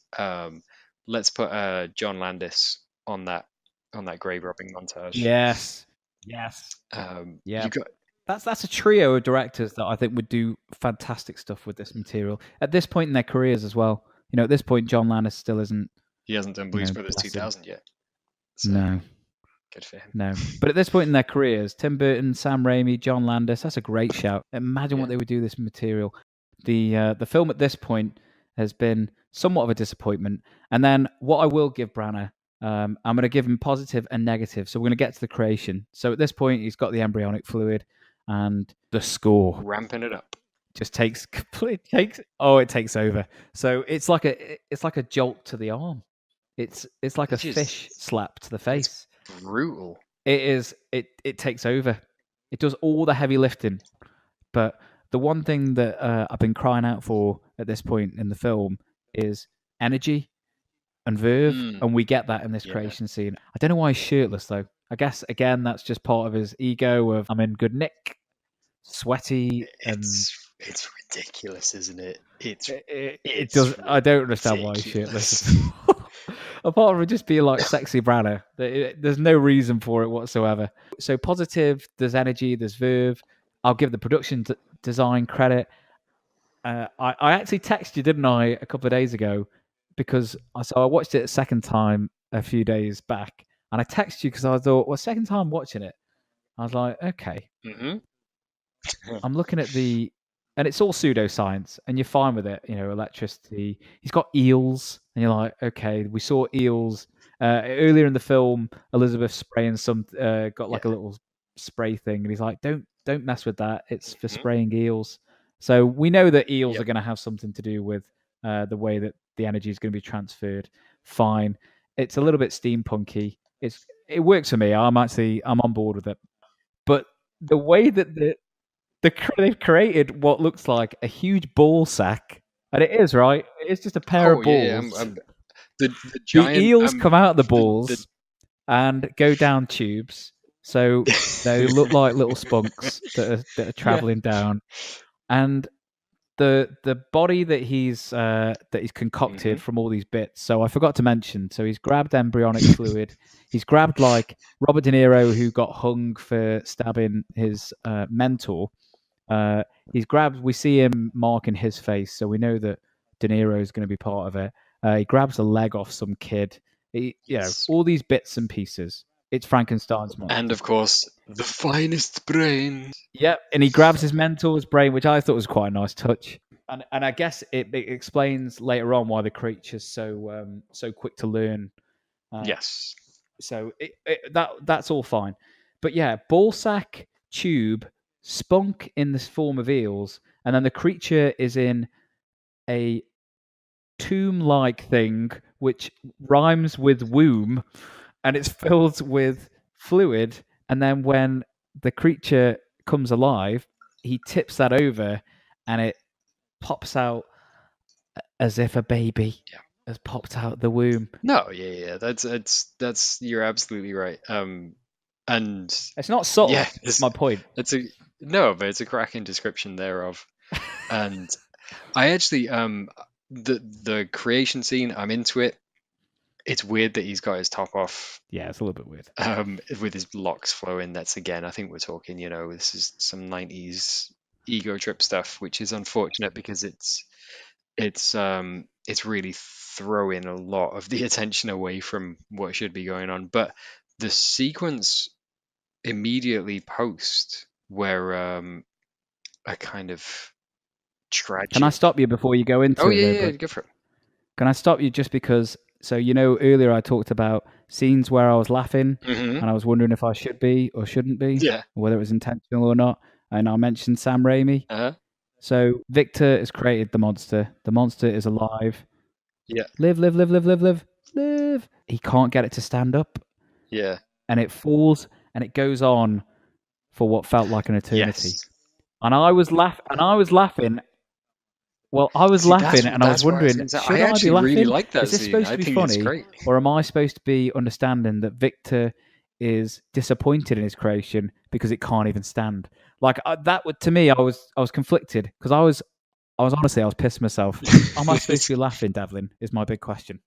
let's put John Landis on that grave robbing montage. Yes. Yeah. You got that's a trio of directors that I think would do fantastic stuff with this material at this point in their careers as well. You know, at this point, John Landis still isn't. He hasn't done Blues Brothers bless him. 2000 yet. So No. good for him. No. But at this point in their careers, Tim Burton, Sam Raimi, John Landis, that's a great shout. Imagine what they would do with this material. The film at this point has been somewhat of a disappointment. And then what I will give Branagh, I'm going to give him positive and negative. So we're going to get to the creation. So at this point, he's got the embryonic fluid and the score. Ramping it up. Just takes over. So it's like a jolt to the arm. It's like a fish slap to the face. It's brutal. It is. It takes over. It does all the heavy lifting. But the one thing that I've been crying out for at this point in the film is energy and verve, and we get that in this creation scene. I don't know why he's shirtless though. I guess again that's just part of his ego of I'm in good nick, sweaty, and it's ridiculous, isn't it? It does. I don't understand why he's shirtless. Apart from just being like sexy Branagh, there's no reason for it whatsoever. So positive, there's energy, there's verve. I'll give the production design credit. I actually texted you, didn't I, a couple of days ago, because I watched it a second time a few days back, and I texted you because I thought, well, second time watching it, I was like, okay, I'm looking at and it's all pseudoscience, and you're fine with it. You know, electricity. He's got eels, and you're like, okay, we saw eels earlier in the film. Elizabeth spraying got like a little spray thing, and he's like, don't mess with that. It's for spraying eels. So we know that eels are going to have something to do with the way that the energy is going to be transferred. Fine. It's a little bit steampunky. It works for me. I'm on board with it. But the way that they've created what looks like a huge ball sack, and it is, right? It's just a pair of balls. The giant, eels come out of the balls and go down tubes, so they look like little spunks that are traveling down. And the body that he's concocted from all these bits. So I forgot to mention. So he's grabbed embryonic fluid. He's grabbed like Robert De Niro, who got hung for stabbing his mentor. We see him marking his face, so we know that De Niro is going to be part of it. He grabs a leg off some kid. All these bits and pieces. It's Frankenstein's monster. And of course, the finest brain. Yep, and he grabs his mentor's brain, which I thought was quite a nice touch. And I guess it explains later on why the creature's so quick to learn. Yes. So that's all fine. But yeah, ballsack, tube, spunk in the form of eels, and then the creature is in a tomb-like thing which rhymes with womb, and it's filled with fluid, and then when the creature comes alive, he tips that over and it pops out as if a baby has popped out the womb. No, yeah, that's you're absolutely right. And it's not subtle. Yeah, it's my point. But it's a cracking description thereof. And I actually the creation scene, I'm into it. It's weird that he's got his top off. Yeah, it's a little bit weird. With his locks flowing. That's again, I think we're talking, this is some 90s ego trip stuff, which is unfortunate because it's it's really throwing a lot of the attention away from what should be going on. But the sequence immediately post where a kind of tragic. Can I stop you before you go into Oh it? yeah, though, yeah, bud? go for it. Can I stop you just because? So earlier I talked about scenes where I was laughing, Mhm. and I was wondering if I should be or shouldn't be, Yeah. whether it was intentional or not. And I mentioned Sam Raimi. Uh-huh. So Victor has created the monster. The monster is alive. Yeah. Live, live, live, live, live, live, live. He can't get it to stand up, Yeah. and it falls, and it goes on for what felt like an eternity. Yes. And I was laughing. Well, I was See, laughing, and I was that's what I was wondering, gonna say. should I I be actually laughing? really like that Is this scene. supposed I to be think it's funny, great. or am I supposed to be understanding that Victor is disappointed in his creation because it can't even stand? Like that would, to me, I was conflicted because I was honestly, I was pissing myself. Am I supposed to be laughing, Devlin? Is my big question.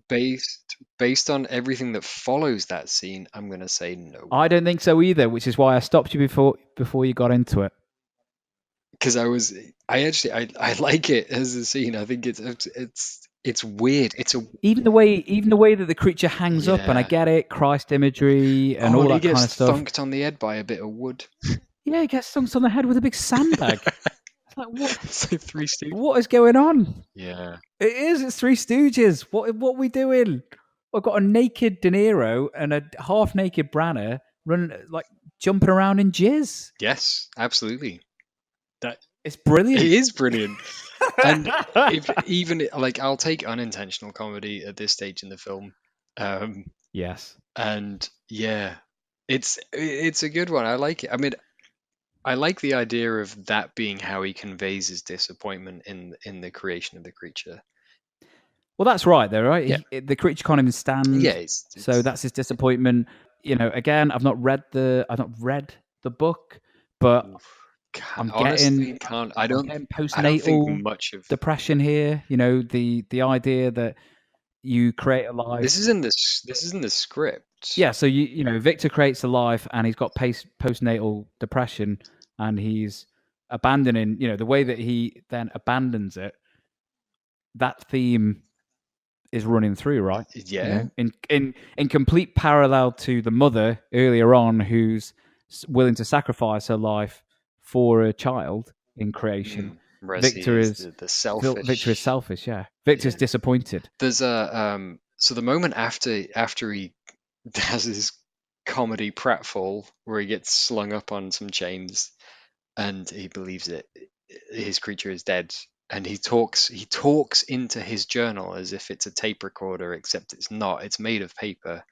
Based on everything that follows that scene, I'm gonna say no. I don't think so either, which is why I stopped you before you got into it. Because I like it as a scene. I think it's weird. It's a Even the way that the creature hangs up, and I Yeah. get it, Christ imagery and all he that gets kind of stuff. thunked on the head by a bit of wood. Yeah, he gets thunked on the head with a big sandbag. It's like, what? It's like Three Stooges. What is going on? Yeah. It is. It's Three Stooges. What are we doing? I've got a naked De Niro and a half-naked Branagh jumping around in jizz. Yes, absolutely. It's brilliant. It is brilliant. And I'll take unintentional comedy at this stage in the film. Yes. And yeah, it's a good one. I like it. I mean, I like the idea of that being how he conveys his disappointment in the creation of the creature. Well, that's right, though, right? Yeah. The creature can't even stand. Yeah, so that's his disappointment. Again, I've not read the book, but I'm honestly getting I don't postnatal think much of depression here. The idea that you create a life. This is in the script. Yeah, so Victor creates a life, and he's got postnatal depression, and he's abandoning. The way that he then abandons it. That theme is running through, right? Yeah. In complete parallel to the mother earlier on, who's willing to sacrifice her life for a child in creation. Victor is the selfish. Victor is selfish. Yeah, Victor's disappointed. There's a so the moment after he has his comedy pratfall where he gets slung up on some chains, and he believes that his creature is dead. And he talks into his journal as if it's a tape recorder, except it's not. It's made of paper,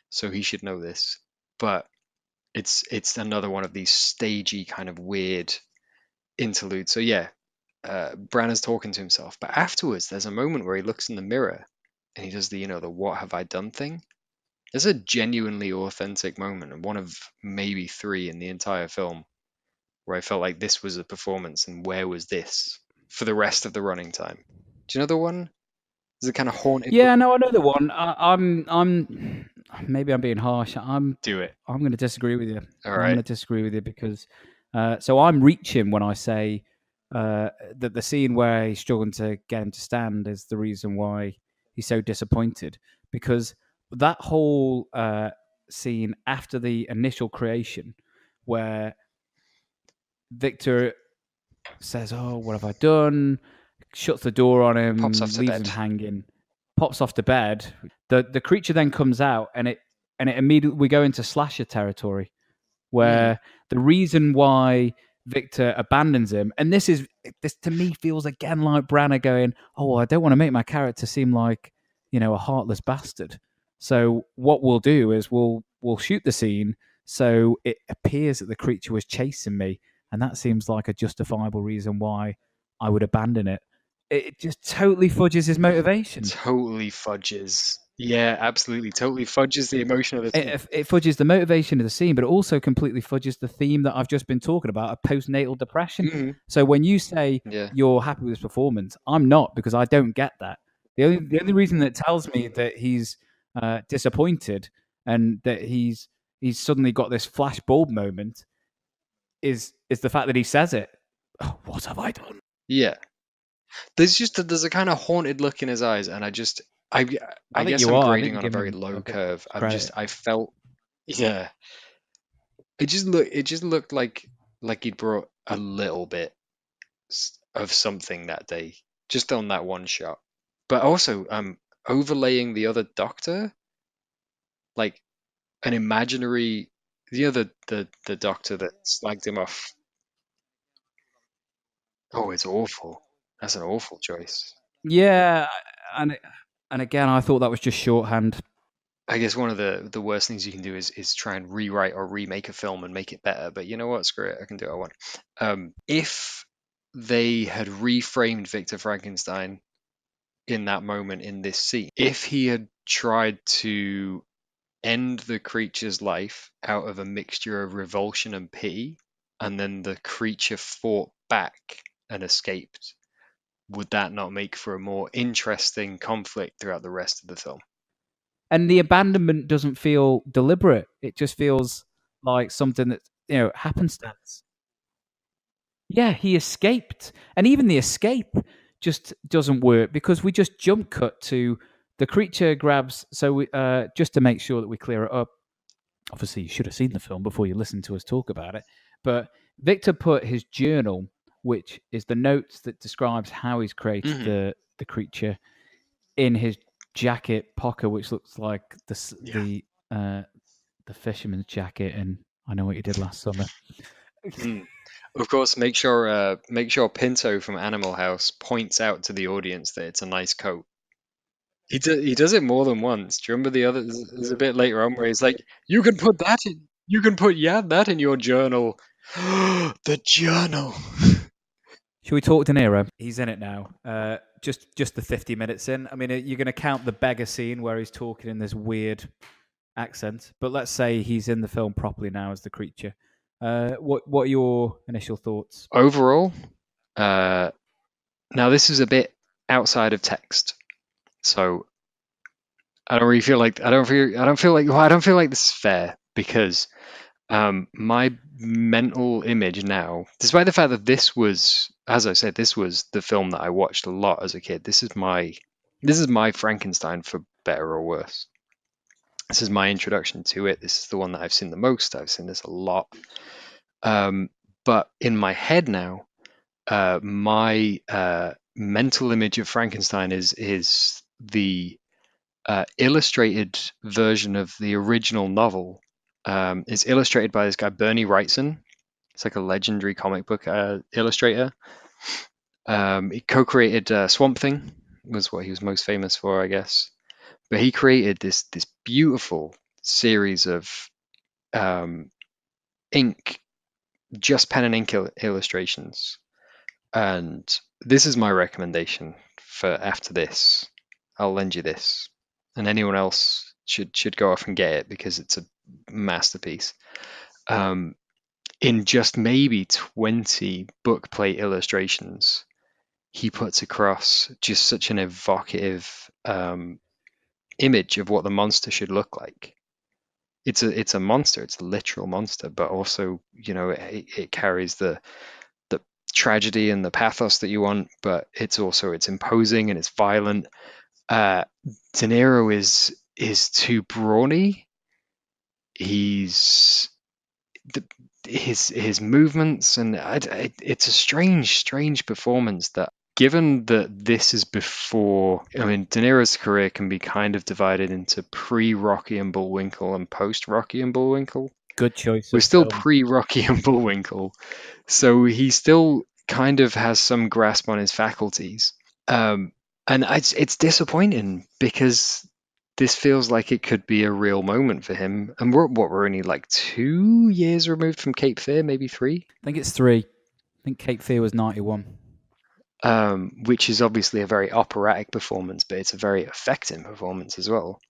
so he should know this. But it's another one of these stagey kind of weird interludes. So yeah, Branagh's talking to himself, but afterwards there's a moment where he looks in the mirror and he does the what have I done thing. There's a genuinely authentic moment, and one of maybe 3 in the entire film, where I felt like this was a performance, and where was this for the rest of the running time? Do you know the one? Is it kind of haunted? Yeah, no, I know the one. I'm maybe I'm being harsh. Do it. I'm going to disagree with you. All I'm right. going to disagree with you because so I'm reaching when I say that the scene where he's struggling to get him to stand is the reason why he's so disappointed, because that whole scene after the initial creation where Victor says, "Oh, what have I done?" Shuts the door on him, Pops off to leaves bed. him hanging, pops off to bed. The creature then comes out, and it immediately, we go into slasher territory, where the reason why Victor abandons him, and this to me feels again like Branagh going, "Oh, well, I don't want to make my character seem like a heartless bastard. So what we'll do is we'll shoot the scene so it appears that the creature was chasing me, and that seems like a justifiable reason why I would abandon it." It just totally fudges his motivation. Totally fudges. Yeah, absolutely. Totally fudges the emotion of the scene. It fudges the motivation of the scene, but it also completely fudges the theme that I've just been talking about, of postnatal depression. Mm-hmm. So when you say you're happy with his performance, I'm not, because I don't get that. The only reason that tells me that he's disappointed and that he's suddenly got this flash bulb moment is the fact that he says it. Oh, what have I done? Yeah. There's a kind of haunted look in his eyes, and I I think guess you I'm are. I think grading you're on a giving very him low a bit curve. credit. I felt, yeah, it just looked like he'd brought a little bit of something that day, just on that one shot. But also, overlaying the other doctor, like an imaginary, the doctor that slagged him off. Oh, it's awful. That's an awful choice. Yeah, and and again, I thought that was just shorthand. I guess one of the worst things you can do is try and rewrite or remake a film and make it better. But you know what? Screw it. I can do what I want. If they had reframed Victor Frankenstein in that moment in this scene, if he had tried to end the creature's life out of a mixture of revulsion and pity, and then the creature fought back and escaped, would that not make for a more interesting conflict throughout the rest of the film? And the abandonment doesn't feel deliberate. It just feels like something that, happenstance. Yeah, he escaped. And even the escape just doesn't work because we just jump cut to the creature grabs. So just to make sure that we clear it up, obviously you should have seen the film before you listen to us talk about it. But Victor put his journal, which is the notes that describes how he's created the creature, in his jacket pocket, which looks like the fisherman's jacket. And I Know What You Did Last Summer. Of course, make sure Pinto from Animal House points out to the audience that it's a nice coat. He does it more than once. Do you remember the other? There's a bit later on where he's like, "You can put that in. You can put that in your journal." The journal. Should we talk De Niro? He's in it now. Just the 50 minutes in. I mean, you're going to count the beggar scene where he's talking in this weird accent, but let's say he's in the film properly now as the creature. What are your initial thoughts? Overall, now this is a bit outside of text, so I don't really feel like I don't feel like this is fair because my mental image now, despite the fact that this was, as I said, this was the film that I watched a lot as a kid. This is my Frankenstein, for better or worse. This is my introduction to it. This is the one that I've seen the most. I've seen this a lot. But in my head now, my mental image of Frankenstein is the illustrated version of the original novel. It's illustrated by this guy Bernie Wrightson. It's like a legendary comic book illustrator. He co-created Swamp Thing, was what he was most famous for, I guess. But he created this beautiful series of ink, just pen and ink illustrations. And this is my recommendation for after this. I'll lend you this, and anyone else should go off and get it because it's a masterpiece. In just maybe 20 book plate illustrations, he puts across just such an evocative image of what the monster should look like. It's a monster. It's a literal monster, but also, it carries the tragedy and the pathos that you want, but it's imposing and it's violent. De Niro is too brawny. His movements, and it's a strange performance. That, given that this is before, I mean, De Niro's career can be kind of divided into pre-Rocky and Bullwinkle and post-Rocky and Bullwinkle. Good choice. We're still pre-Rocky and Bullwinkle, so he still kind of has some grasp on his faculties. And it's disappointing because this feels like it could be a real moment for him. And we're only like 2 years removed from Cape Fear, maybe 3? I think it's 3. I think Cape Fear was 91. Which is obviously a very operatic performance, but it's a very affecting performance as well.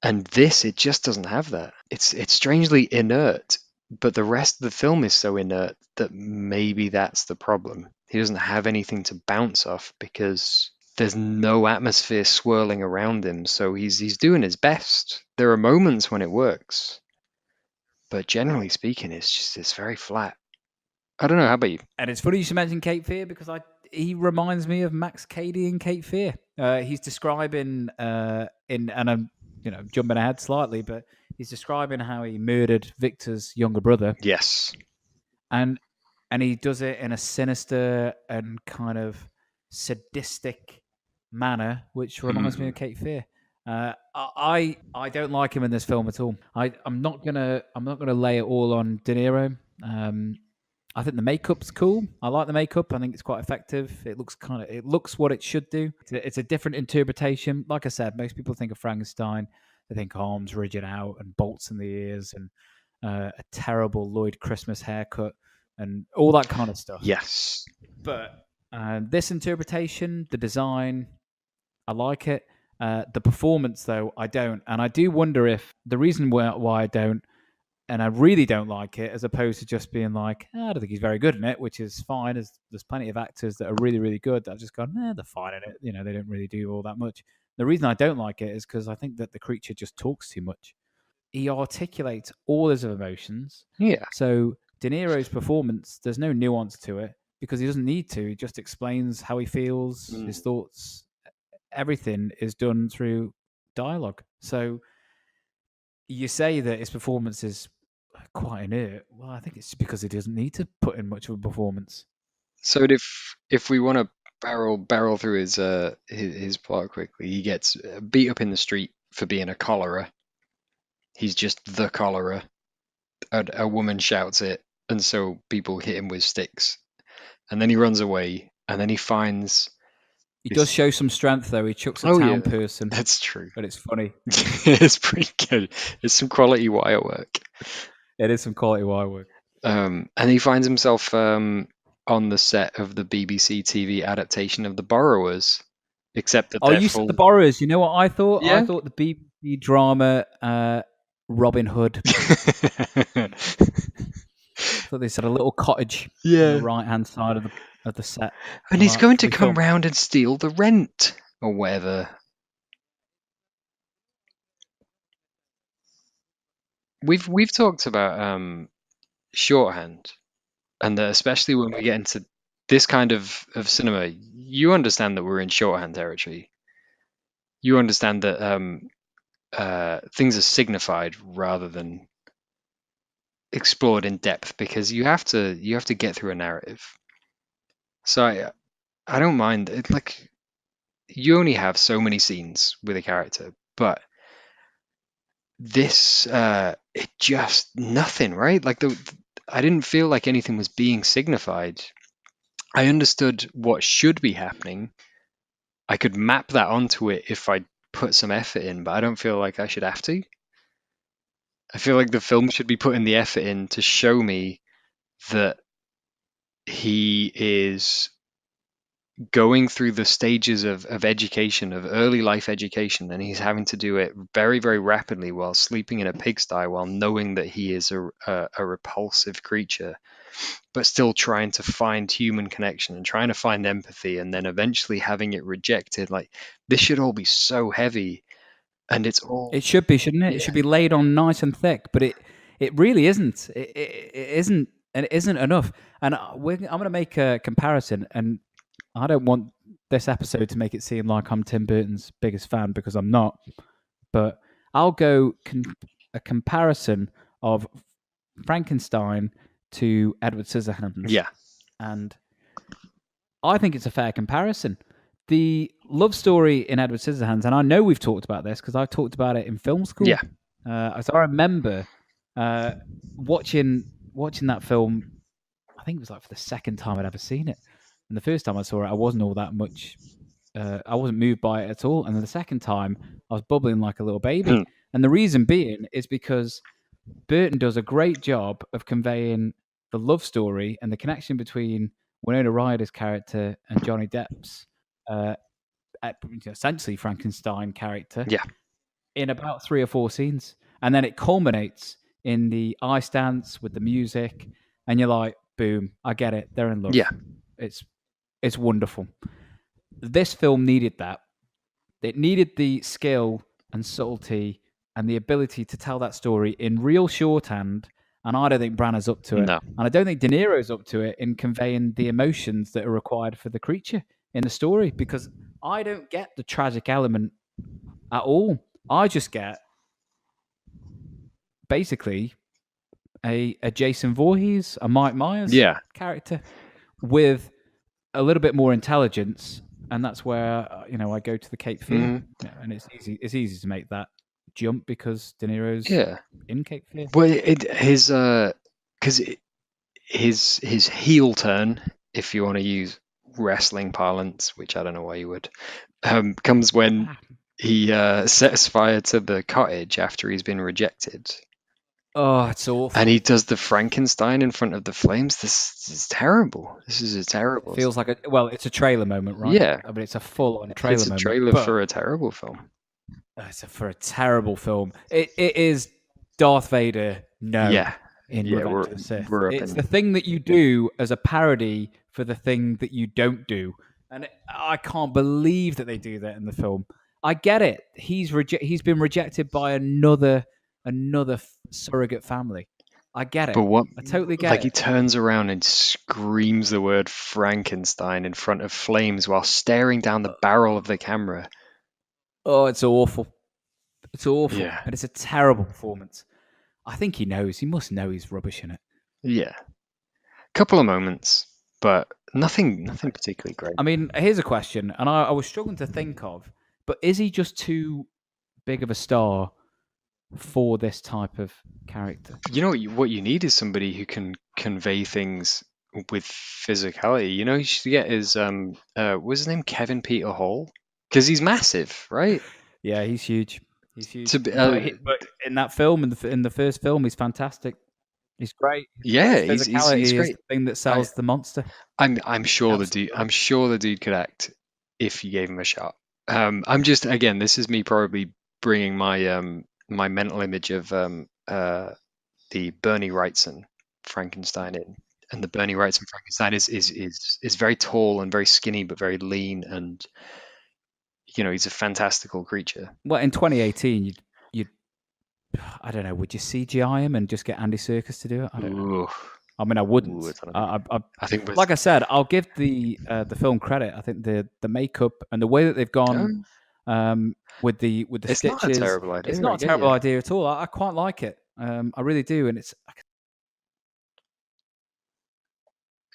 And this, it just doesn't have that. It's strangely inert, but the rest of the film is so inert that maybe that's the problem. He doesn't have anything to bounce off because there's no atmosphere swirling around him, so he's doing his best. There are moments when it works, but generally speaking, it's very flat. I don't know, how about you? And it's funny you should mention Cape Fear because he reminds me of Max Cady and Cape Fear. He's describing and I'm jumping ahead slightly, but he's describing how he murdered Victor's younger brother. Yes. And he does it in a sinister and kind of sadistic manner, which reminds me of Cape Fear. I don't like him in this film at all. I'm not gonna lay it all on De Niro. I think the makeup's cool. I like the makeup. I think it's quite effective. It looks what it should do. It's a different interpretation. Like I said, most people think of Frankenstein. They think arms rigid out and bolts in the ears and a terrible Lloyd Christmas haircut and all that kind of stuff. Yes. But this interpretation, the design, I like it. The performance, though, I don't. And I do wonder if the reason why I don't, and I really don't like it, as opposed to just being like, I don't think he's very good in it, which is fine. There's plenty of actors that are really, really good that I've just gone, they're fine in it. They don't really do all that much. The reason I don't like it is because I think that the creature just talks too much. He articulates all his emotions. Yeah. So De Niro's performance, there's no nuance to it because he doesn't need to. He just explains how he feels, his thoughts. Everything is done through dialogue. So you say that his performance is quite inert. Well, I think it's because he doesn't need to put in much of a performance. So if we want to barrel through his plot quickly, he gets beat up in the street for being a cholera. He's just the cholera. A woman shouts it, and so people hit him with sticks. And then he runs away, and then he finds... He does show some strength, though. He chucks a town person. That's true. But it's funny. It's pretty good. It's some quality wire work. It is some quality wire work. And he finds himself on the set of the BBC TV adaptation of The Borrowers, except that you said The Borrowers. You know what I thought? Yeah? I thought the BBC drama Robin Hood. I thought they said a little cottage on the right-hand side of the set. And he's going to come round and steal the rent or whatever. We've talked about shorthand, and that especially when we get into this kind of cinema, you understand that we're in shorthand territory. You understand that things are signified rather than explored in depth because you have to get through a narrative. So I don't mind it. Like, you only have so many scenes with a character, but this it just nothing, right? Like I didn't feel like anything was being signified. I understood what should be happening. I could map that onto it if I put some effort in, but I don't feel like I should have to. I feel like the film should be putting the effort in to show me that he is going through the stages of education, of early life education, and he's having to do it very, very rapidly while sleeping in a pigsty, while knowing that he is a repulsive creature, but still trying to find human connection and trying to find empathy, and then eventually having it rejected. Like, this should all be so heavy, and it's all... It should be, shouldn't it? Yeah. It should be laid on nice and thick, but it really isn't. It isn't, and it isn't enough. And I'm going to make a comparison, and I don't want this episode to make it seem like I'm Tim Burton's biggest fan, because I'm not. But I'll go a comparison of Frankenstein to Edward Scissorhands. Yeah. And I think it's a fair comparison. The love story in Edward Scissorhands, and I know we've talked about this because I talked about it in film school. Yeah. So I remember watching that film. I think it was like for the second time I'd ever seen it. And the first time I saw it, I wasn't all that much. I wasn't moved by it at all. And then the second time, I was bubbling like a little baby. And the reason being is because Burton does a great job of conveying the love story and the connection between Winona Ryder's character and Johnny Depp's essentially Frankenstein character. Yeah. In about 3 or 4 scenes. And then it culminates in the eye stance with the music. And you're like, boom, I get it. They're in love. Yeah. It's wonderful. This film needed that. It needed the skill and subtlety and the ability to tell that story in real shorthand And I don't think Branagh's up to it. No. And I don't think De Niro's up to it in conveying the emotions that are required for the creature in the story, because I don't get the tragic element at all. I just get basically a Jason Voorhees, a Mike Myers character with a little bit more intelligence, and that's where I go to the Cape Fear, and it's easy to make that jump because De Niro's in Cape Fear. Well, his heel turn, if you want to use wrestling parlance, which I don't know why you would, comes when he sets fire to the cottage after he's been rejected. Oh, it's awful. And he does the Frankenstein in front of the flames. This is terrible. This is a terrible. Feels like it's a trailer moment, right? Yeah. I mean, it's a full-on trailer moment. It's a trailer for a terrible film. For a terrible film. It is Darth Vader. No. Yeah. In Revenge of the Sith. It's the thing that you do as a parody for the thing that you don't do, and I can't believe that they do that in the film. I get it. He's been rejected by another surrogate family. I get it. But I totally get it. He turns around and screams the word Frankenstein in front of flames while staring down the barrel of the camera. Oh, it's awful. It's awful. Yeah. And it's a terrible performance. I think he knows. He must know he's rubbish in it. Yeah. Couple of moments, but nothing particularly great. I mean, here's a question, and I was struggling to think of, but is he just too big of a star for this type of character? You know what you need is somebody who can convey things with physicality. You should get his what's his name, Kevin Peter Hall, because he's massive, right? Yeah, he's huge. He's huge. But in that film, in the first film, he's fantastic. He's great. Yeah, he's great. Is the thing that sells the monster. I'm sure the dude could act if you gave him a shot. I'm just, again, this is me probably bringing my my mental image of the Bernie Wrightson Frankenstein in, and the Bernie Wrightson Frankenstein is very tall and very skinny but very lean, and he's a fantastical creature. Well, in 2018, you'd I don't know, would you CGI him and just get Andy Serkis to do it? I don't know. I mean, I wouldn't. I think, like I said, I'll give the film credit. I think the makeup and the way that they've gone with the it's stitches. Not a terrible idea. It's not a terrible idea at all. I quite like it. I really do, and it's.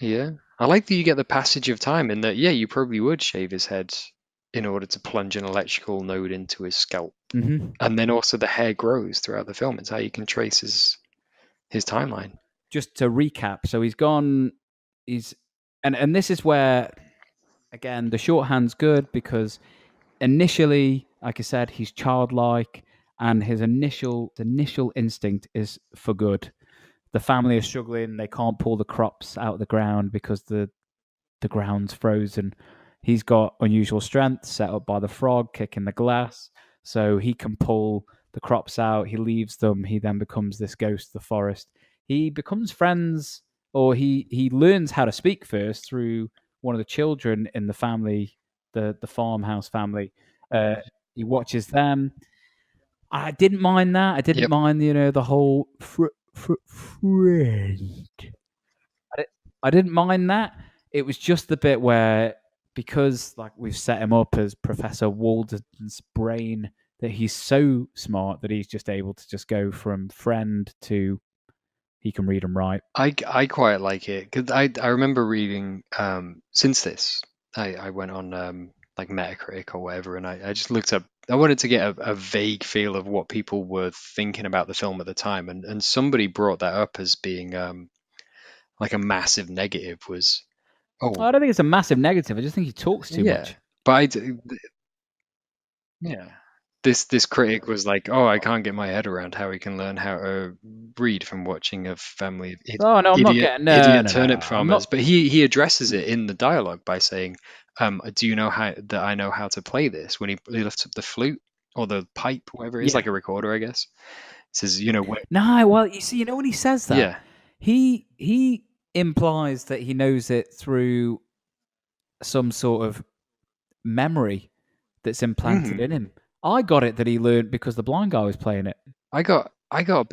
Yeah, I like that you get the passage of time, in that you probably would shave his head in order to plunge an electrical node into his scalp, and then also the hair grows throughout the film. It's how you can trace his timeline. Just to recap, so he's gone. And this is where, again, the shorthand's good, because initially, like I said, he's childlike, and his initial instinct is for good. The family is struggling; they can't pull the crops out of the ground because the ground's frozen. He's got unusual strength set up by the frog kicking the glass, so he can pull the crops out. He leaves them. He then becomes this ghost of the forest. He becomes friends, or he learns how to speak first through one of the children in the family, the farmhouse family. He watches them. I didn't mind that. I didn't mind, the whole friend. I didn't mind that. It was just the bit where, because like we've set him up as Professor Walden's brain, that he's so smart that he's just able to just go from friend to he can read and write. I quite like it, because I remember reading since this I went on like Metacritic or whatever, and I just looked up. I wanted to get a vague feel of what people were thinking about the film at the time, and somebody brought that up as being like a massive negative. Was I don't think it's a massive negative. I just think he talks too much. But this critic was like, I can't get my head around how he can learn how to read from watching a family of idiot turnip farmers. But he addresses it in the dialogue by saying, do you know that I know how to play this? When he lifts up the flute or the pipe, whatever it is, like a recorder, I guess. He says, No, well, you see, when he says that, he implies that he knows it through some sort of memory that's implanted in him. I got it that he learned because the blind guy was playing it. I got I got a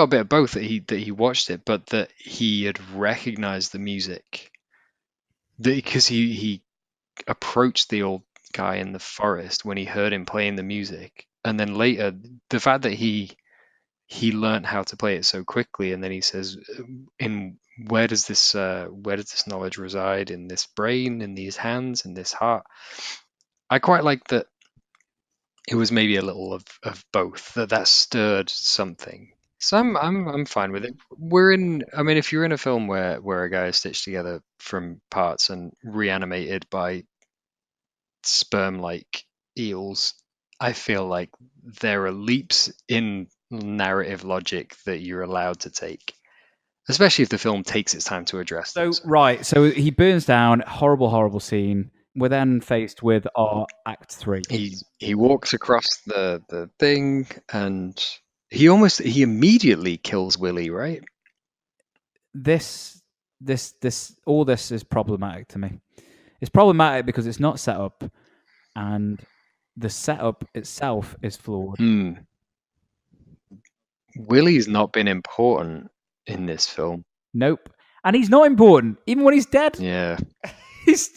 bit of both, that he watched it, but that he had recognized the music, because he approached the old guy in the forest when he heard him playing the music, and then later the fact that he learned how to play it so quickly, and then he says, "In where does this knowledge reside? In this brain, in these hands, in this heart?" I quite like that. It was maybe a little of both, that stirred something. So I'm fine with it. I mean, if you're in a film where a guy is stitched together from parts and reanimated by sperm-like eels, I feel like there are leaps in narrative logic that you're allowed to take, especially if the film takes its time to address So those. right, so he burns down. Horrible scene. We're then faced with our Act 3. He walks across the thing, and he immediately kills Willie, right? This all this is problematic to me. It's problematic because it's not set up, and the setup itself is flawed. Willie's not been important in this film. Nope. And he's not important, even when he's dead. Yeah. He's,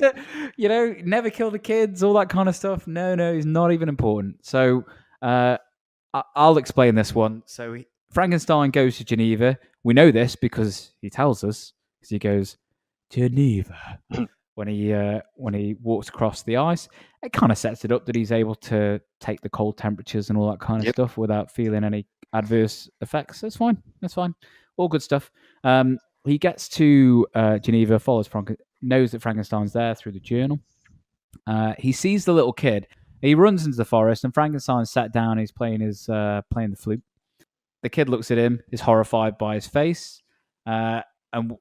never kill the kids, all that kind of stuff. No, he's not even important. So I'll explain this one. So Frankenstein goes to Geneva. We know this because he tells us, because he goes, Geneva, when he walks across the ice. It kind of sets it up that he's able to take the cold temperatures and all that kind of stuff without feeling any adverse effects. That's fine. All good stuff. He gets to Geneva, follows knows that Frankenstein's there through the journal. He sees the little kid. He runs into the forest, and Frankenstein's sat down. He's playing the flute. The kid looks at him, is horrified by his face, and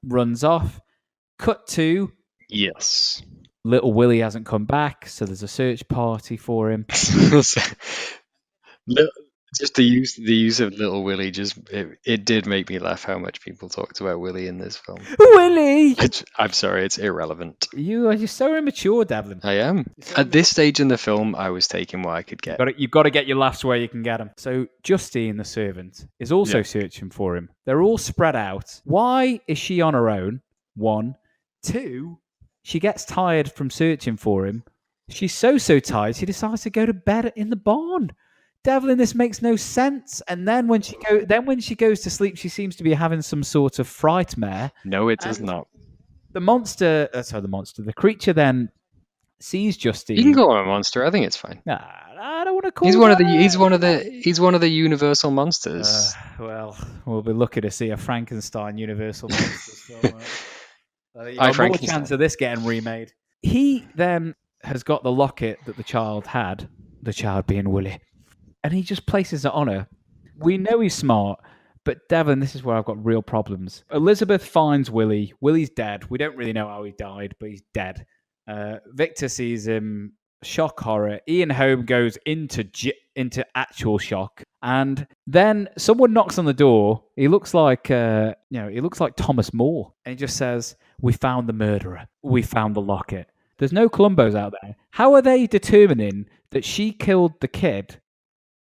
runs off. Cut to little Willie hasn't come back, so there's a search party for him. Just the use of little Willie, it did make me laugh how much people talked about Willie in this film. Willie! I'm sorry, it's irrelevant. You're so immature, Devlin. I am. At this stage in the film, I was taking what I could get. You've got to get your laughs where you can get them. So Justine, the servant, is also searching for him. They're all spread out. Why is she on her own? 1. 2, she gets tired from searching for him. She's so tired, she decides to go to bed in the barn. Devlin, this makes no sense. And then when she goes to sleep, she seems to be having some sort of frightmare. No, it does not. The creature then sees Justine. You can call him a monster. I think it's fine. Nah, I don't want to call. He's one of the universal monsters. Well, we'll be lucky to see a Frankenstein universal monsters film. You've got more chance of this getting remade. He then has got the locket that the child had, the child being Willie, and he just places it on her. We know he's smart, but Devlin, this is where I've got real problems. Elizabeth finds Willie. Willie's dead. We don't really know how he died, but he's dead. Victor sees him, shock horror. Ian Holm goes into actual shock, and then someone knocks on the door. He looks like Thomas More, and he just says, "We found the murderer. We found the locket." There's no Columbos out there. How are they determining that she killed the kid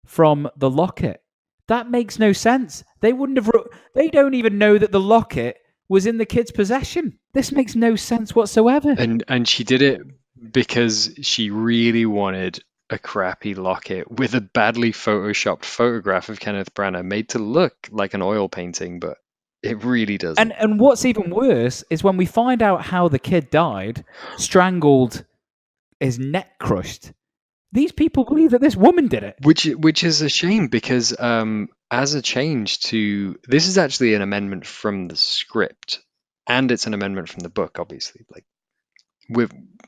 from the locket? That makes no sense. They don't even know that the locket was in the kid's possession. This makes no sense whatsoever. And she did it because she really wanted a crappy locket with a badly photoshopped photograph of Kenneth Branagh made to look like an oil painting, but it really doesn't. And what's even worse is when we find out how the kid died, strangled, his neck crushed. These people believe that this woman did it. Which is a shame, because as a change to... This is actually an amendment from the script, and it's an amendment from the book, obviously. Like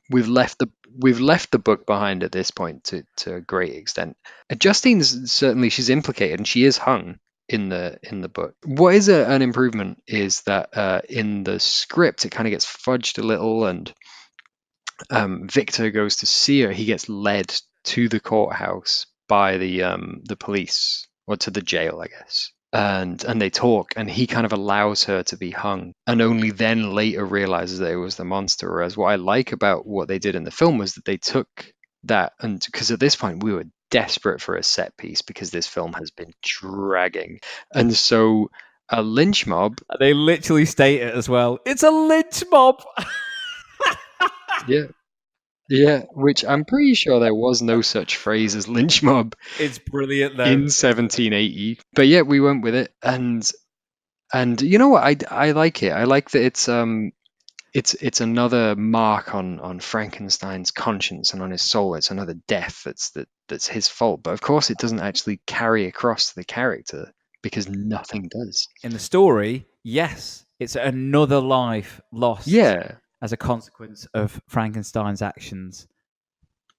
we've left the book behind at this point to a great extent. Justine's certainly, she's implicated, and she is hung in the book. What is an improvement is that in the script it kind of gets fudged a little, and Victor goes to see her. He gets led to the courthouse by the police, or to the jail, I guess. And they talk, and he kind of allows her to be hung, and only then later realizes that it was the monster. Whereas what I like about what they did in the film was that they took that, and because at this point we were desperate for a set piece because this film has been dragging, and so a lynch mob. They literally state it as well. It's a lynch mob. Yeah, which I'm pretty sure there was no such phrase as lynch mob It's brilliant though. in 1780. But yeah, we went with it, and you know what? I like it. I like that it's another mark on Frankenstein's conscience and on his soul. It's another death that's his fault. But of course, it doesn't actually carry across to the character because nothing does. In the story, yes, it's another life lost. Yeah. As a consequence of Frankenstein's actions.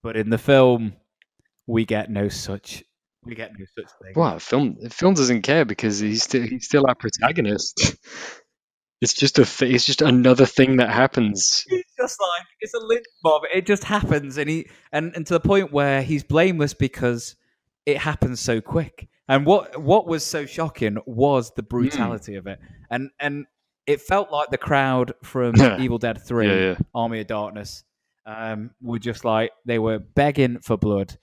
But in the film, we get no such thing. Well, the film doesn't care because he's still our protagonist. It's just it's just another thing that happens. It's just like it's a lynch mob. It just happens, and to the point where he's blameless because it happens so quick. And what was so shocking was the brutality of it, and it felt like the crowd from Evil Dead 3, Army of Darkness, were just like, they were begging for blood.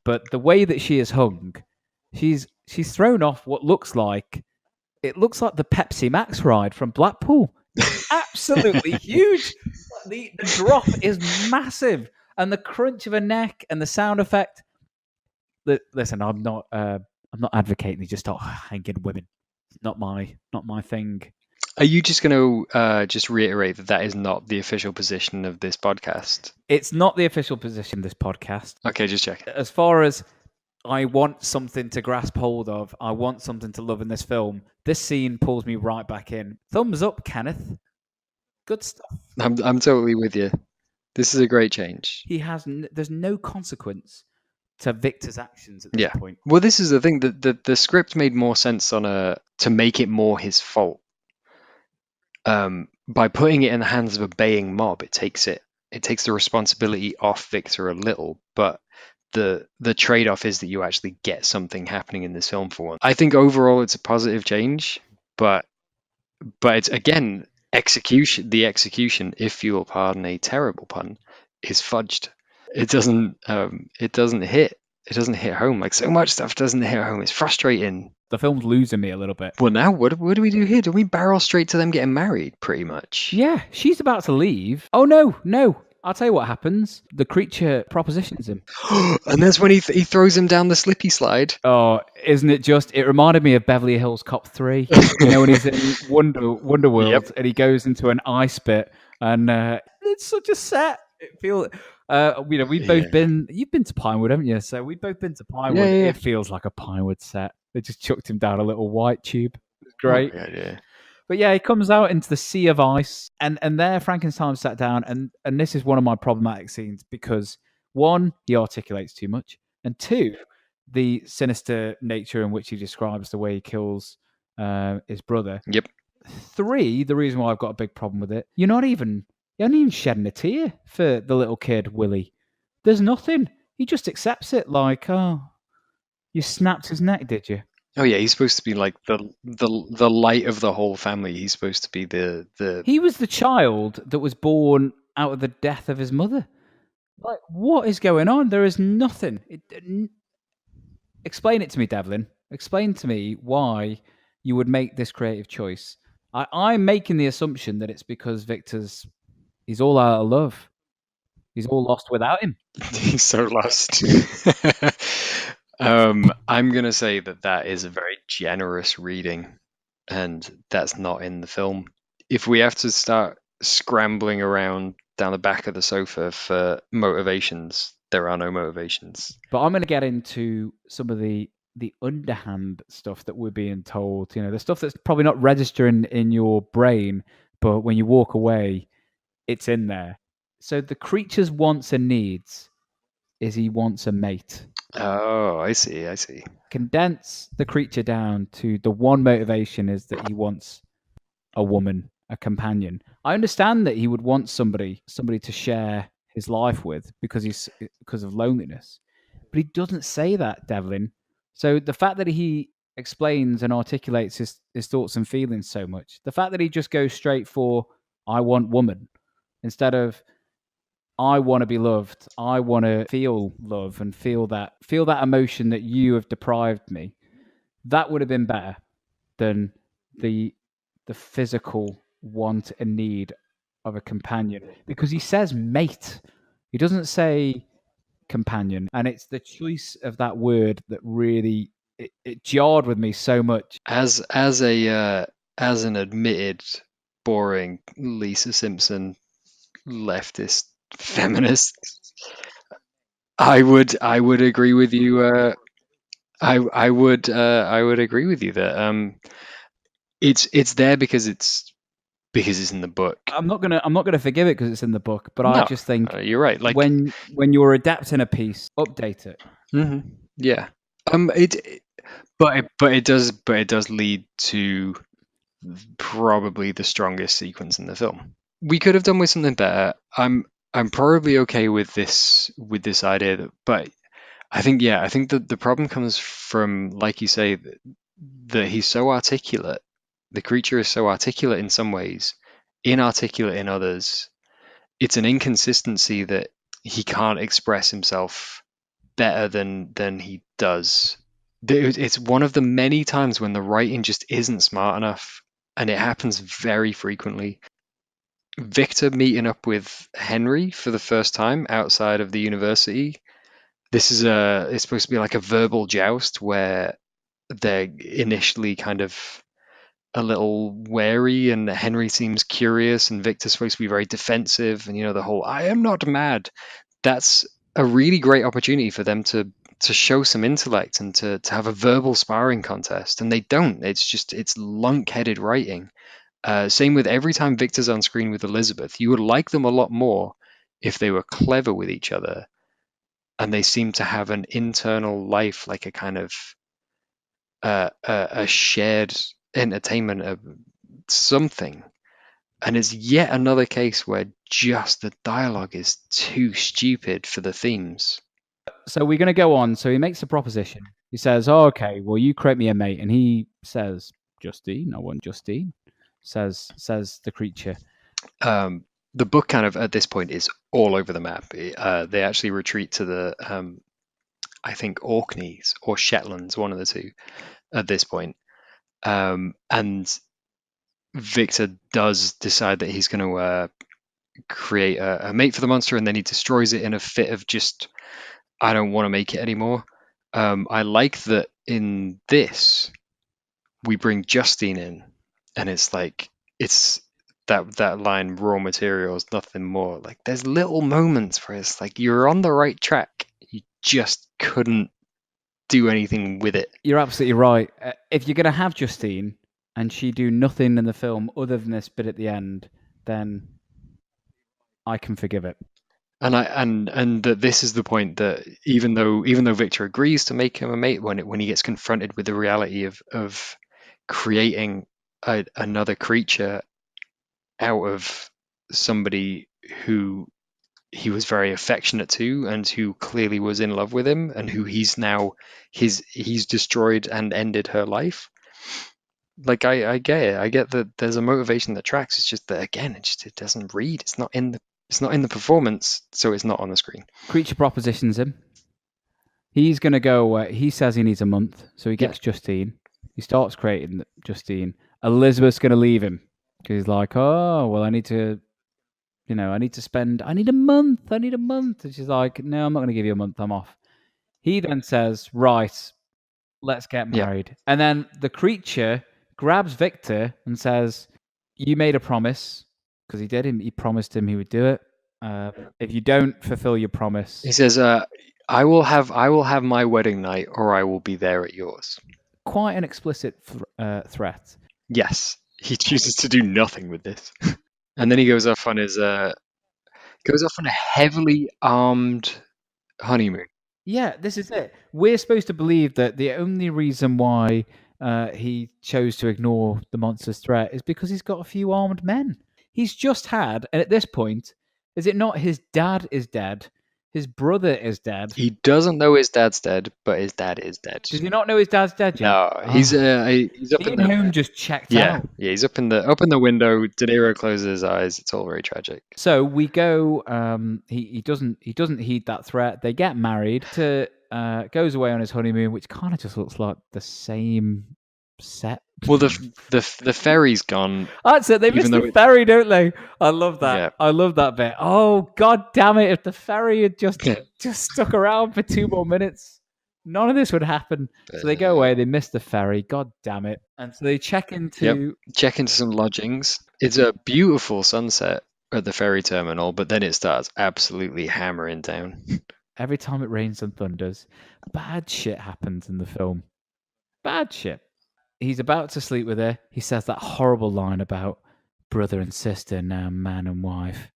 But the way that she is hung, she's thrown off what looks like the Pepsi Max ride from Blackpool. It's absolutely huge. The drop is massive, and the crunch of her neck and the sound effect. Listen, I'm not advocating you just start hanging women. It's not my thing. Are you just going to just reiterate that is not the official position of this podcast? It's not the official position of this podcast. Okay, just check. As far as I want something to grasp hold of, I want something to love in this film, this scene pulls me right back in. Thumbs up, Kenneth. Good stuff. I'm totally with you. This is a great change. There's no consequence to Victor's actions at this point. Well, this is the thing, that the script made more sense to make it more his fault. By putting it in the hands of a baying mob, it takes the responsibility off Victor a little, but the trade-off is that you actually get something happening in this film for once. I think overall it's a positive change, but it's again the execution, if you'll pardon a terrible pun, is fudged. It doesn't hit home. Like, so much stuff doesn't hit home. It's frustrating. The film's losing me a little bit. Well, now what do we do here? Do we barrel straight to them getting married, pretty much? Yeah, she's about to leave. Oh, no. I'll tell you what happens. The creature propositions him. And that's when he throws him down the slippy slide. Oh, isn't it just... It reminded me of Beverly Hills Cop 3. When he's in Wonderworld and he goes into an ice pit. And it's such a set. It feels... we've both been... You've been to Pinewood, haven't you? So we've both been to Pinewood. Yeah. It feels like a Pinewood set. They just chucked him down a little white tube. It's great. Yeah. But yeah, he comes out into the sea of ice, and there Frankenstein sat down, and this is one of my problematic scenes because, one, he articulates too much, and two, the sinister nature in which he describes the way he kills his brother. Yep. Three, the reason why I've got a big problem with it, you're not even shedding a tear for the little kid, Willie. There's nothing. He just accepts it like, oh, you snapped his neck, did you? Oh yeah, he's supposed to be like the light of the whole family. He's supposed to be the. He was the child that was born out of the death of his mother. Like, what is going on? There is nothing. Explain it to me, Devlin. Explain to me why you would make this creative choice. I'm making the assumption that it's because he's all out of love. He's all lost without him. He's so lost. I'm going to say that is a very generous reading, and that's not in the film. If we have to start scrambling around down the back of the sofa for motivations, there are no motivations. But I'm going to get into some of the underhand stuff that we're being told, the stuff that's probably not registering in your brain, but when you walk away, it's in there. So the creature's wants and needs is he wants a mate. Oh, I see. Condense the creature down to the one motivation is that he wants a woman, a companion. I understand that he would want somebody to share his life with because of loneliness, but he doesn't say that, Devlin. So the fact that he explains and articulates his thoughts and feelings so much, the fact that he just goes straight for I want woman instead of I want to be loved. I want to feel love and feel that emotion that you have deprived me. That would have been better than the physical want and need of a companion, because he says mate. He doesn't say companion, and it's the choice of that word that really it jarred with me so much. As an admitted boring Lisa Simpson leftist feminist, I would agree with you. I would agree with you that it's there because it's in the book. I'm not gonna forgive it because it's in the book, but I No, just think you're right. Like when you're adapting a piece, update it. yeah. But it does lead to probably the strongest sequence in the film. We could have done with something better. I'm probably okay with this idea that, but I think that the problem comes from, like you say, that he's so articulate. The creature is so articulate in some ways, inarticulate in others. It's an inconsistency that he can't express himself better than he does. It's one of the many times when the writing just isn't smart enough, and it happens very frequently. Victor meeting up with Henry for the first time outside of the university. This is it's supposed to be like a verbal joust where they're initially kind of a little wary, and Henry seems curious, and Victor's supposed to be very defensive, and the whole "I am not mad." That's a really great opportunity for them to show some intellect and to have a verbal sparring contest, and they don't. It's lunk-headed writing. Same with every time Victor's on screen with Elizabeth. You would like them a lot more if they were clever with each other, and they seem to have an internal life, like a kind of a shared entertainment of something. And it's yet another case where just the dialogue is too stupid for the themes. So we're going to go on. So he makes a proposition. He says, "Oh, okay, well, you create me a mate." And he says, "Justine, I want Justine," says the creature. The book kind of at this point is all over the map. They actually retreat to the, I think, Orkneys or Shetlands, one of the two at this point. And Victor does decide that he's going to create a mate for the monster, and then he destroys it in a fit of just, I don't want to make it anymore. I like that in this, we bring Justine in, and it's like, it's that line, raw materials, nothing more. Like, there's little moments where it's like, you're on the right track. You just couldn't do anything with it. You're absolutely right. If you're going to have Justine and she do nothing in the film other than this bit at the end, then I can forgive it. And that this is the point that even though Victor agrees to make him a mate, when he gets confronted with the reality of creating another creature out of somebody who he was very affectionate to and who clearly was in love with him, and who he's destroyed and ended her life. Like, I get it. I get that there's a motivation that tracks. It's just that, again, it doesn't read. It's not in the performance, so it's not on the screen. Creature propositions him. He's going to go. He says he needs a month, so he gets Justine. He starts creating Justine. Elizabeth's going to leave him because he's like, "Oh, well, I need a month. I need a month." And she's like, "No, I'm not going to give you a month. I'm off." He then says, "Right, let's get married." And then the creature grabs Victor and says, "You made a promise," because he did. He promised him he would do it. If you don't fulfill your promise, he says, "I will have my wedding night, or I will be there at yours." Quite an explicit threat. Yes, he chooses to do nothing with this, and then he goes off on a heavily armed honeymoon. Yeah, this is it. We're supposed to believe that the only reason why he chose to ignore the monster's threat is because he's got a few armed men. He's just had, and at this point, is it not his dad is dead? His brother is dead. He doesn't know his dad's dead, but his dad is dead. Does he not know his dad's dead yet? No, he's up Me in and the home just checked yeah out. yeah he's up in the window. De Niro closes his eyes. It's all very tragic. So we go. He doesn't heed that threat. They get married. Goes away on his honeymoon, which kind of just looks like the same set. Well, the ferry's gone. That's it. They missed the ferry, don't they? I love that. Yeah. I love that bit. Oh god damn it! If the ferry had just stuck around for 2 more minutes, none of this would happen. So they go away. They miss the ferry. God damn it! And so they check into some lodgings. It's a beautiful sunset at the ferry terminal, but then it starts absolutely hammering down. Every time it rains and thunders, bad shit happens in the film. Bad shit. He's about to sleep with her. He says that horrible line about brother and sister, now man and wife.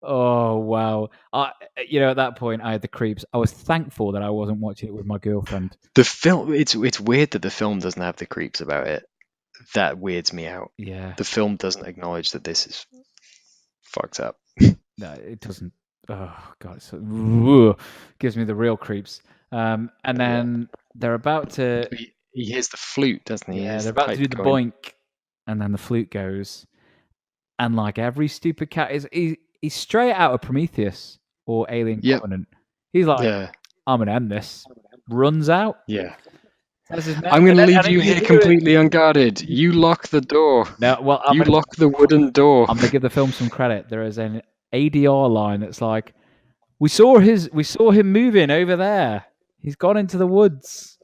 Oh, wow. At that point, I had the creeps. I was thankful that I wasn't watching it with my girlfriend. The film, it's weird that the film doesn't have the creeps about it. That weirds me out. Yeah. The film doesn't acknowledge that this is fucked up. No, it doesn't. Oh, God. Gives me the real creeps. And then they're about to... He hears the flute, doesn't he? Yeah, they're about to do the boink, and then the flute goes. And like every stupid cat, he's straight out of Prometheus or Alien Covenant. He's like, I'm going to end this. Runs out. Yeah. I'm going to leave you here completely unguarded. You lock the door. No, well, you lock the wooden door. I'm going to give the film some credit. There is an ADR line that's like, we saw him moving over there. He's gone into the woods.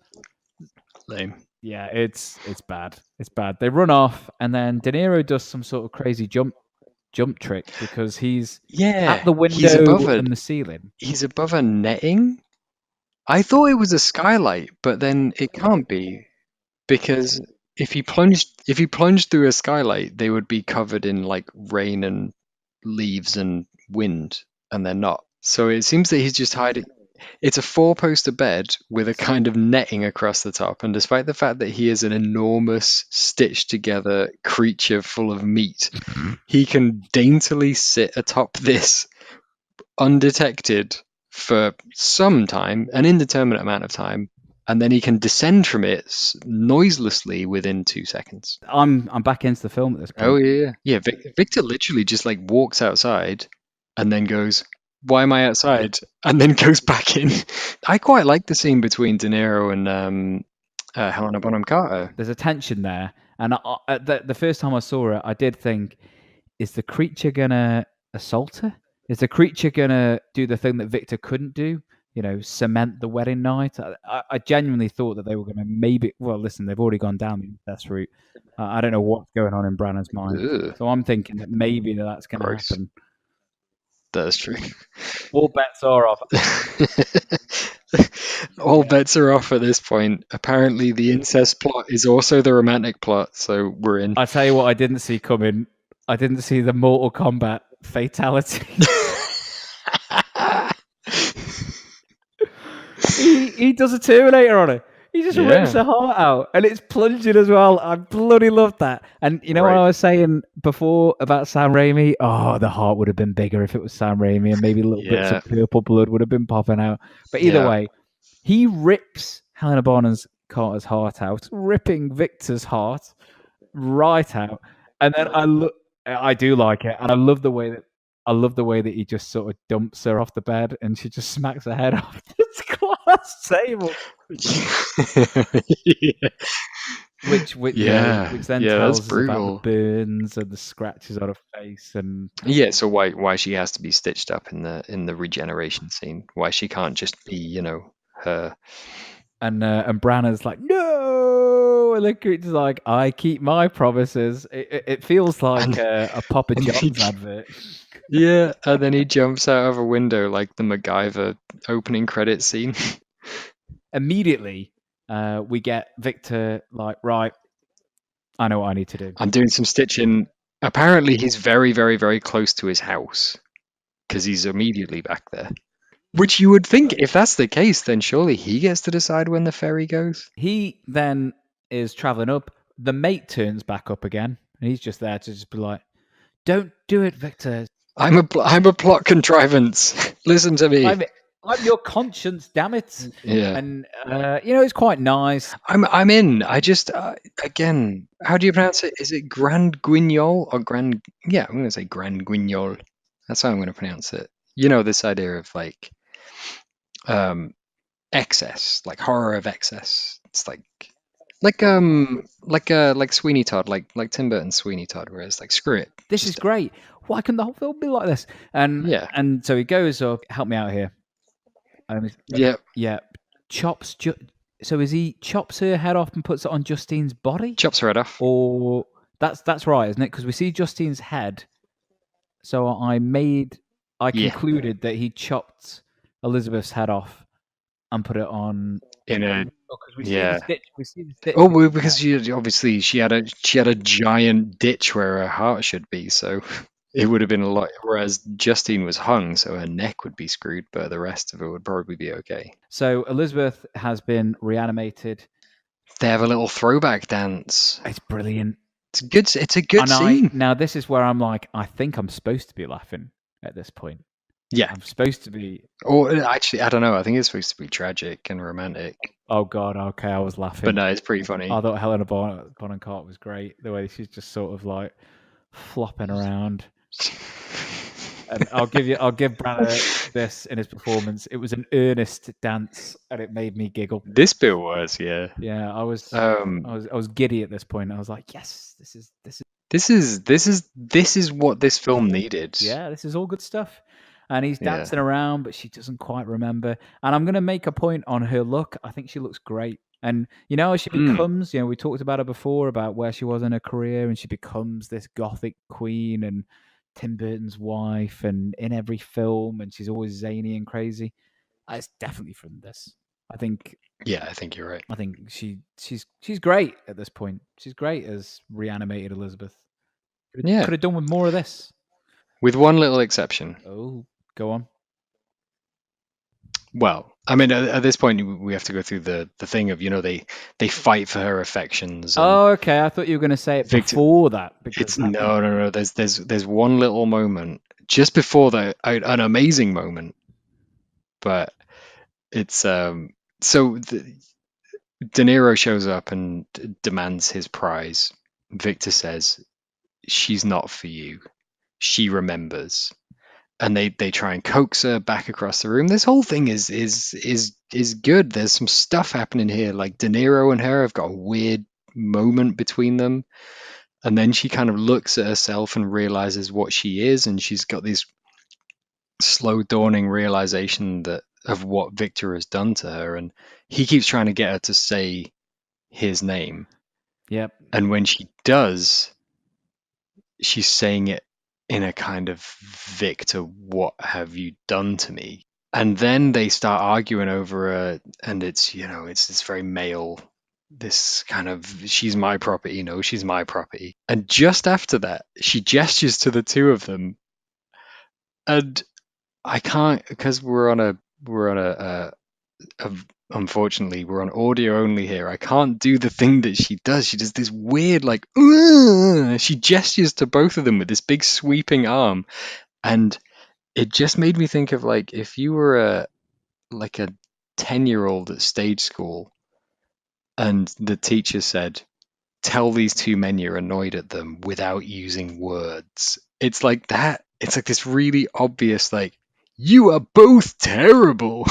Lame. Yeah, it's bad. It's bad. They run off, and then De Niro does some sort of crazy jump trick because he's at the window and the ceiling. He's above a netting. I thought it was a skylight, but then it can't be because if he plunged through a skylight, they would be covered in like rain and leaves and wind, and they're not. So it seems that he's just hiding. It's a 4-poster bed with a kind of netting across the top, and despite the fact that he is an enormous, stitched-together creature full of meat, he can daintily sit atop this undetected for some time, an indeterminate amount of time, and then he can descend from it noiselessly within 2 seconds. I'm back into the film at this point. Oh yeah. Victor literally just like walks outside and then goes, why am I outside? And then goes back in. I quite like the scene between De Niro and Helena Bonham Carter. There's a tension there. And the first time I saw it, I did think, is the creature going to assault her? Is the creature going to do the thing that Victor couldn't do? Cement the wedding night? I genuinely thought that they were going to maybe... Well, listen, they've already gone down the incest route. I don't know what's going on in Branagh's mind. Ugh. So I'm thinking that maybe that's going to happen. That's true. All bets are off. All bets are off at this point. Apparently, the incest plot is also the romantic plot, so we're in. I tell you what, I didn't see coming. I didn't see the Mortal Kombat fatality. he does a Terminator on it. He just rips her heart out, and it's plunging as well. I bloody love that. And you know what I was saying before about Sam Raimi? Oh, the heart would have been bigger if it was Sam Raimi, and maybe little bits of purple blood would have been popping out. But either way, he rips Helena Bonham Carter's heart out, ripping Victor's heart right out. And then I do like it, and I love the way that he just sort of dumps her off the bed, and she just smacks her head off this glass table. Which then tells us about the burns and the scratches on her face, and so why she has to be stitched up in the regeneration scene? Why she can't just be her? And Branagh's like, no, and the creature's like, I keep my promises. It feels like a Papa John's advert. Yeah, and then he jumps out of a window like the MacGyver opening credit scene. Immediately, we get Victor like, right, I know what I need to do. I'm doing some stitching. Apparently, he's very, very, very close to his house because he's immediately back there. Which you would think, if that's the case, then surely he gets to decide when the ferry goes. He then is traveling up. The mate turns back up again, and he's just there to just be like, don't do it, Victor. I'm a plot contrivance. Listen to me. I'm your conscience, damn it. Yeah. And it's quite nice. I'm in. I just again, how do you pronounce it? Is it Grand Guignol or Grand? Yeah, I'm gonna say Grand Guignol. That's how I'm gonna pronounce it. You know, this idea of like excess, like horror of excess. It's like Sweeney Todd, like Tim Burton's Sweeney Todd, where it's like screw it. This is great. Why can the whole film be like this? And Yeah. and so he goes, help me out here. Yeah. Chops. So is he chops her head off and puts it on Justine's body? Chops her head off. Or that's right, isn't it? Because we see Justine's head. So I concluded that he chopped Elizabeth's head off and put it on In a we see the stitch. Oh, because she had a giant ditch where her heart should be, so it would have been a lot. Whereas Justine was hung, so her neck would be screwed, but the rest of it would probably be okay. So Elizabeth has been reanimated. They have a little throwback dance. It's brilliant. It's a good scene. Now this is where I'm like, I think I'm supposed to be laughing at this point. Yeah, I'm supposed to be. Or actually, I don't know. I think it's supposed to be tragic and romantic. Oh God, okay, I was laughing. But no, it's pretty funny. I thought Helena Bonham Carter was great. The way she's just sort of like flopping around. And I'll give Branagh this in his performance. It was an earnest dance, and it made me giggle. This bit was, yeah. Yeah, I was giddy at this point. I was like, yes, this is what this film needed. Yeah, this is all good stuff. And he's dancing around, but she doesn't quite remember. And I'm going to make a point on her look. I think she looks great. And, she becomes, we talked about her before, about where she was in her career, and she becomes this gothic queen and Tim Burton's wife and in every film, and she's always zany and crazy. It's definitely from this. I think. Yeah, I think you're right. I think she's great at this point. She's great as reanimated Elizabeth. Could have done with more of this. With one little exception. Oh, go on. Well, I mean, at this point, we have to go through the thing of, they fight for her affections. Oh, okay. I thought you were going to say it before that. It's no. There's one little moment just before that, an amazing moment. But it's so De Niro shows up and demands his prize. Victor says, "She's not for you. She remembers." And they try and coax her back across the room. This whole thing is good. There's some stuff happening here. Like De Niro and her have got a weird moment between them, and then she kind of looks at herself and realizes what she is, and she's got this slow dawning realization of what Victor has done to her, and he keeps trying to get her to say his name. Yep. And when she does, she's saying it in a kind of, Victor, what have you done to me? And then they start arguing over her, and it's this very male, this kind of, she's my property, no, she's my property. And just after that, she gestures to the two of them, and I can't, because unfortunately we're on audio only here. I can't do the thing that she does. She does this weird, like, she gestures to both of them with this big sweeping arm, and it just made me think of, like, if you were a 10-year-old at stage school and the teacher said, "Tell these two men you're annoyed at them," without using words. It's like that. It's like this really obvious, like, "You are both terrible."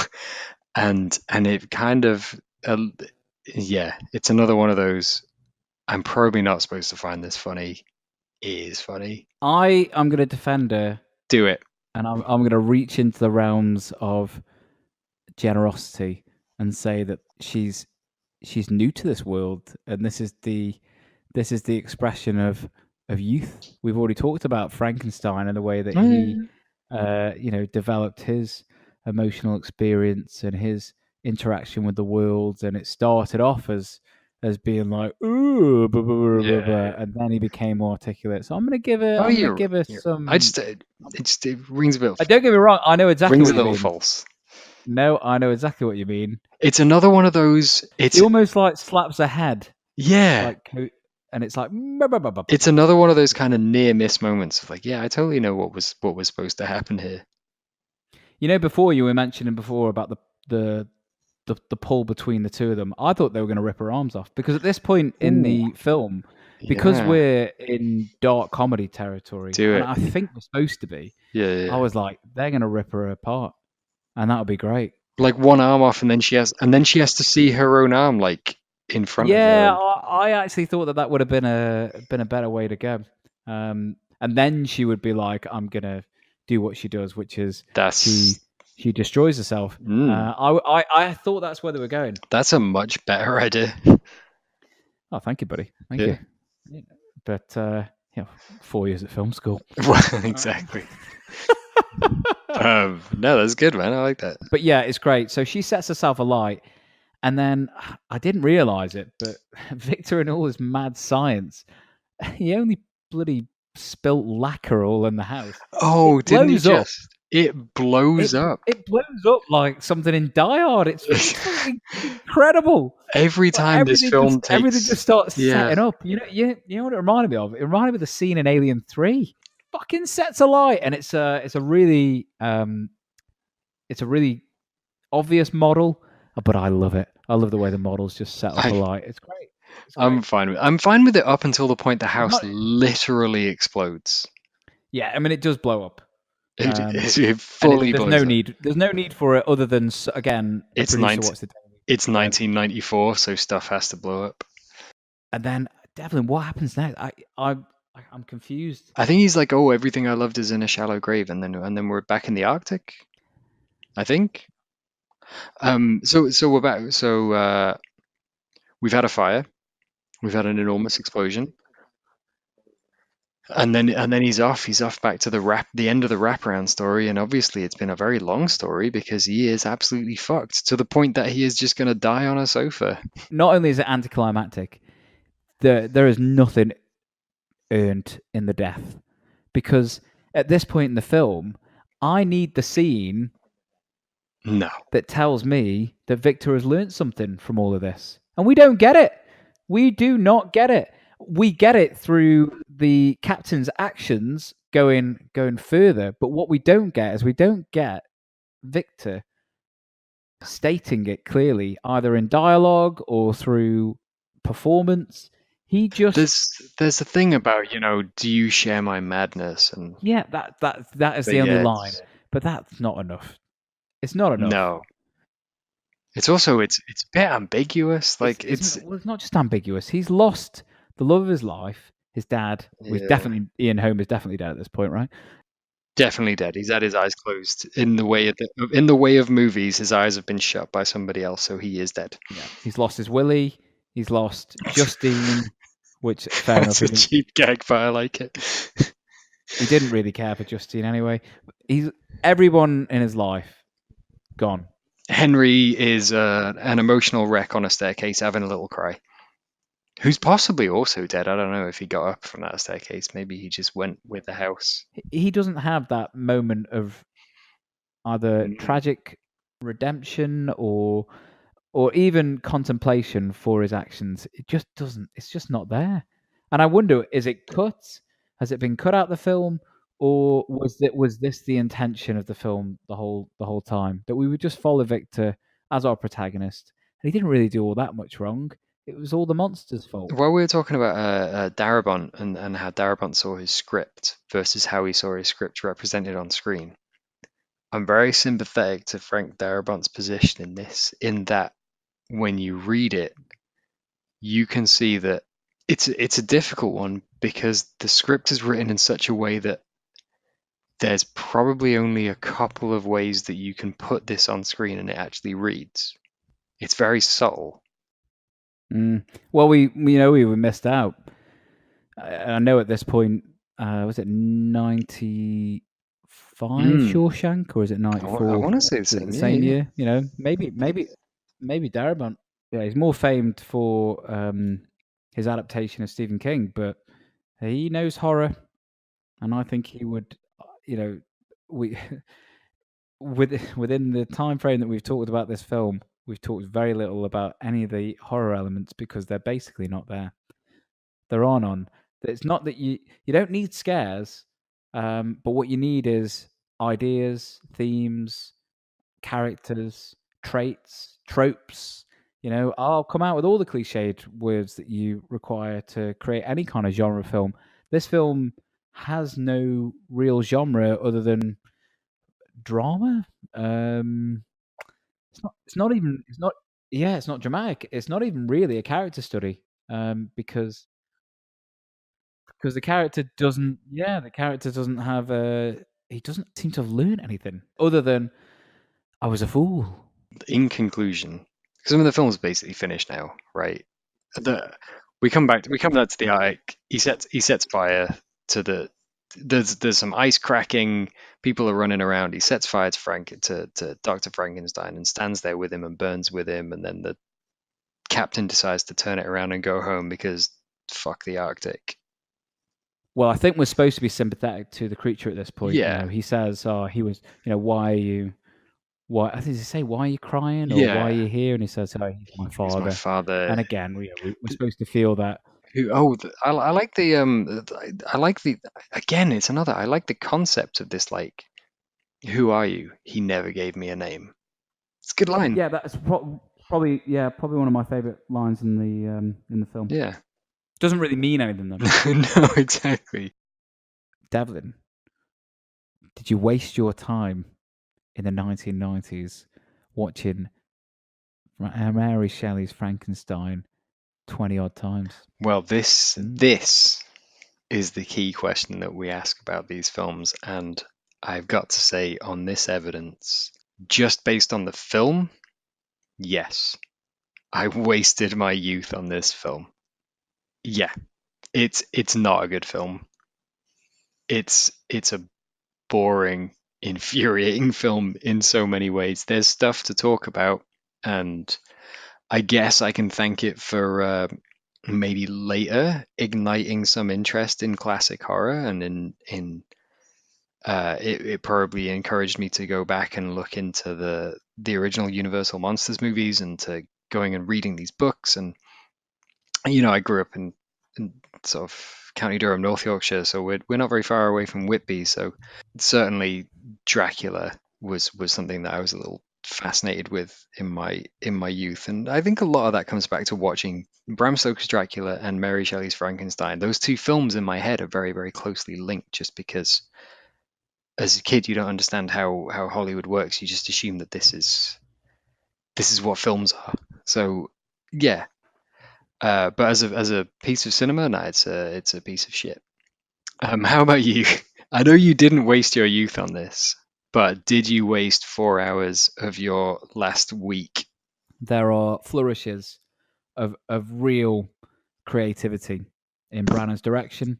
And it kind of, it's another one of those, I'm probably not supposed to find this funny. It is funny. I'm going to defend her. Do it. And I'm going to reach into the realms of generosity and say that she's new to this world, and this is the expression of youth. We've already talked about Frankenstein and the way that he developed his emotional experience and his interaction with the world, and it started off as being like ooh, blah, blah, blah, blah, blah, and then he became more articulate. So I'm going to give her some. It rings a bit. Don't get me wrong. I know exactly. Rings what a little you mean. false. No, I know exactly what you mean. It's another one of those. He almost like slaps her head. Yeah. And it's like. It's another one of those kind of near miss moments of like, yeah, I totally know what was supposed to happen here. before you were mentioning before about the pull between the two of them, I thought they were going to rip her arms off because at this point in the film, because Yeah. we're in dark comedy territory, Do and it. I think we're supposed to be, Yeah. I was like, they're going to rip her apart, and that would be great. Like one arm off, and then she has to see her own arm like in front of her. Yeah, I actually thought that would have been a better way to go. And then she would be like, I'm gonna do what she does, which is she destroys herself. I thought that's where they were going. That's a much better idea. Oh, thank you, buddy. Thank you. Yeah. But 4 years at film school. Exactly. No, that's good, man. I like that. But yeah, it's great. So she sets herself alight, and then I didn't realize it, but Victor and all his mad science, he only bloody spilt lacquer all in the house. Oh, didn't he blows up. just? It blows up. It blows up like something in Die Hard. It's incredible. Every time this film takes everything just starts setting up. You know what it reminded me of? It reminded me of the scene in Alien 3. Fucking sets alight, and it's a really obvious model, but I love it. I love the way the models just set up alight. It's great. I'm fine with it up until the point the house literally explodes. Yeah, I mean it does blow up. It fully blows up. There's no need for it other than again. It's 1994, so stuff has to blow up. And then Devlin, what happens next? I'm confused. I think he's like, oh, everything I loved is in a shallow grave, and then we're back in the Arctic. I think. So we're back. So we've had a fire, we've had an enormous explosion, and then he's off back to the end of the wraparound story, and obviously it's been a very long story because he is absolutely fucked to the point that he is just going to die on a sofa. Not only is it anticlimactic, there is nothing earned in the death, because at this point in the film, I need the scene that tells me that Victor has learned something from all of this, and we don't get it. We do not get it. We get it through the captain's actions going further, but what we don't get is Victor stating it clearly, either in dialogue or through performance. He just there's a thing about, do you share my madness? And yeah, that is the only line, but that's not enough. It's not enough. No. It's also it's a bit ambiguous. Like it's not just ambiguous. He's lost the love of his life, his dad. Ian Holm is definitely dead at this point, right? Definitely dead. He's had his eyes closed. In the way of movies, his eyes have been shut by somebody else, so he is dead. Yeah. He's lost his Willie. He's lost Justine, which fair enough. That's a cheap gag, but I like it. He didn't really care for Justine anyway. Everyone in his life gone. Henry is an emotional wreck on a staircase having a little cry. Who's possibly also dead. I don't know if he got up from that staircase. Maybe he just went with the house. He doesn't have that moment of either tragic redemption or even contemplation for his actions. It just doesn't. It's just not there. And I wonder, is it cut? Has it been cut out the film? Or was this the intention of the film the whole time, that we would just follow Victor as our protagonist, and he didn't really do all that much wrong? It was all the monster's fault. While we were talking about Darabont and how Darabont saw his script versus how he saw his script represented on screen, I'm very sympathetic to Frank Darabont's position in this, in that when you read it, you can see that it's a difficult one because the script is written in such a way that there's probably only a couple of ways that you can put this on screen and it actually reads. It's very subtle. Well, we were missed out. I know at this point, was it 95 Shawshank, or is it 94? I want to say the same year. Maybe Darabont. Yeah, he's more famed for his adaptation of Stephen King, but he knows horror, and I think he would. Within the time frame that we've talked about this film, we've talked very little about any of the horror elements because they're basically not there. There are none. It's not that you don't need scares, but what you need is ideas, themes, characters, traits, tropes. I'll come out with all the cliched words that you require to create any kind of genre film. This film has no real genre other than drama. It's not even. It's not. Yeah, it's not dramatic. It's not even really a character study. Because the character doesn't. Yeah, the character doesn't have a. He doesn't seem to have learned anything other than I was a fool. In conclusion, because the film's basically finished now, right? We come back to the attic. He sets fire to the. There's some ice cracking. People are running around. He sets fire to Dr. Frankenstein and stands there with him and burns with him. And then the captain decides to turn it around and go home because fuck the Arctic. Well, I think we're supposed to be sympathetic to the creature at this point. Yeah. He says, "Oh, he was. Why are you? Why? I think he say, why are you crying, or why are you here?" And he says, "Oh, he's my father." He's my father. And again, we're supposed to feel that. I like the again. It's another. I like the concept of this. Like, who are you? He never gave me a name. It's a good line. Yeah, that's probably one of my favorite lines in the film. Yeah. Doesn't really mean anything though. No, exactly. Devlin, did you waste your time in the 1990s watching Mary Shelley's Frankenstein 20 odd times? Well, this is the key question that we ask about these films, and I've got to say, on this evidence, just based on the film, yes, I wasted my youth on this film. Yeah, it's not a good film. It's a boring, infuriating film in so many ways. There's stuff to talk about, and I guess I can thank it for maybe later igniting some interest in classic horror, and it probably encouraged me to go back and look into the original Universal Monsters movies and to going and reading these books. And I grew up in sort of County Durham, North Yorkshire, so we're not very far away from Whitby. So certainly Dracula was something that I was a little fascinated with in my youth, and I think a lot of that comes back to watching Bram Stoker's Dracula and Mary Shelley's Frankenstein. Those two films in my head are very, very closely linked, just because as a kid you don't understand how Hollywood works. You just assume that this is what films are. So yeah. But as a piece of cinema, no, it's a piece of shit. How about you? I know you didn't waste your youth on this, but did you waste 4 hours of your last week? There are flourishes of real creativity in Branagh's direction.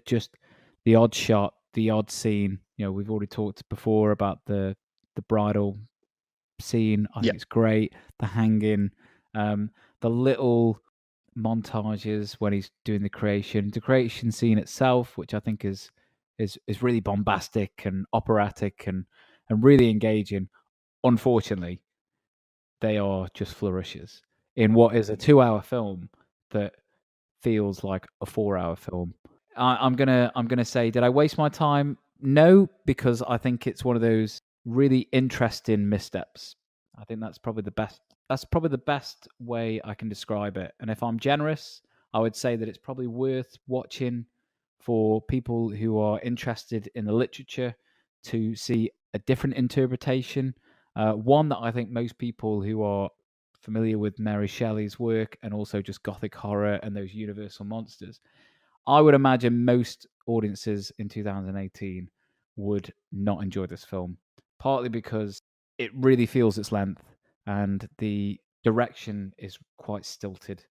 Just the odd shot, the odd scene. We've already talked before about the bridal scene. I think it's great. The hanging, the little montages when he's doing the creation scene itself, which I think is really bombastic and operatic and really engaging. Unfortunately, they are just flourishes in what is a 2-hour film that feels like a 4-hour film. I'm gonna say, did I waste my time? No, because I think it's one of those really interesting missteps. I think that's probably the best. That's probably the best way I can describe it. And if I'm generous, I would say that it's probably worth watching for people who are interested in the literature to see a different interpretation. One that I think most people who are familiar with Mary Shelley's work and also just Gothic horror and those Universal monsters, I would imagine most audiences in 2018 would not enjoy this film, partly because it really feels its length and the direction is quite stilted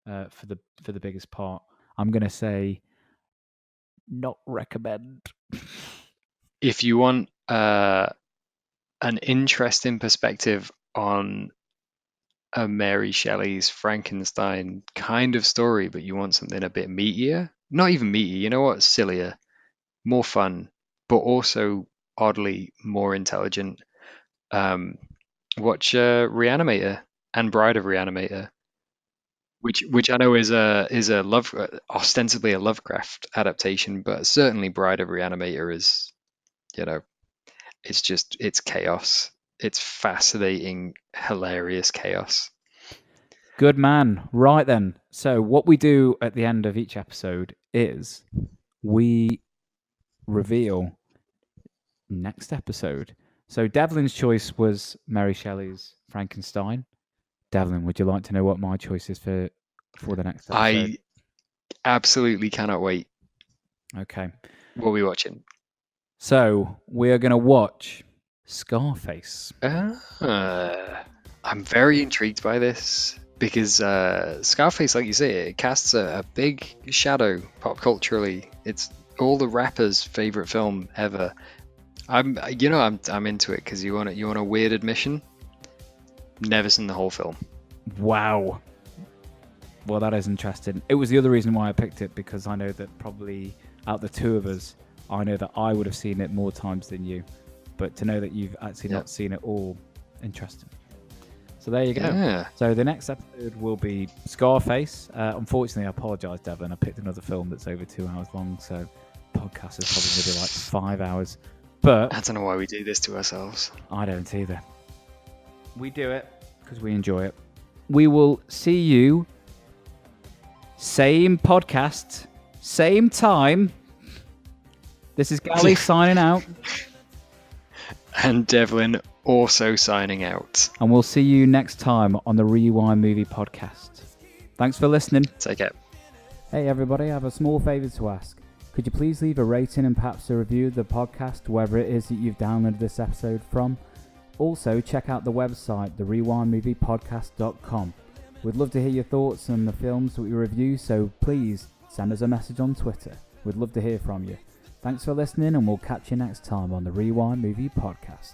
for the biggest part. I'm going to say not recommend. If you want an interesting perspective on a Mary Shelley's Frankenstein kind of story, but you want something a bit meatier, not even meaty, you know what, sillier, more fun, but also oddly more intelligent, watch Reanimator and Bride of Reanimator, which I know is ostensibly a Lovecraft adaptation, but certainly Bride of Reanimator is, it's chaos. It's fascinating, hilarious chaos. Good man. Right then. So what we do at the end of each episode is we reveal next episode. So Devlin's choice was Mary Shelley's Frankenstein. Devlin, would you like to know what my choice is for the next episode? I absolutely cannot wait. Okay. What are we watching? So we are going to watch Scarface. I'm very intrigued by this because Scarface, like you say, it casts a big shadow pop culturally. It's all the rappers' favorite film ever. I'm into it because you want a weird admission. Never seen the whole film. Wow. Well, that is interesting. It was the other reason why I picked it, because I know that probably out the two of us, I know that I would have seen it more times than you. But to know that you've actually not seen it all, interesting. So there you go. Yeah. So the next episode will be Scarface. Unfortunately, I apologise, Devlin. I picked another film that's over 2 hours long, so podcast is probably going to be like 5 hours. But I don't know why we do this to ourselves. I don't either. We do it because we enjoy it. We will see you same podcast, same time. This is Gali signing out. And Devlin also signing out. And we'll see you next time on the Rewind Movie Podcast. Thanks for listening. Take care. Hey everybody, I have a small favour to ask. Could you please leave a rating and perhaps a review of the podcast, wherever it is that you've downloaded this episode from? Also, check out the website, therewindmoviepodcast.com. We'd love to hear your thoughts on the films that we review, so please send us a message on Twitter. We'd love to hear from you. Thanks for listening, and we'll catch you next time on the Rewind Movie Podcast.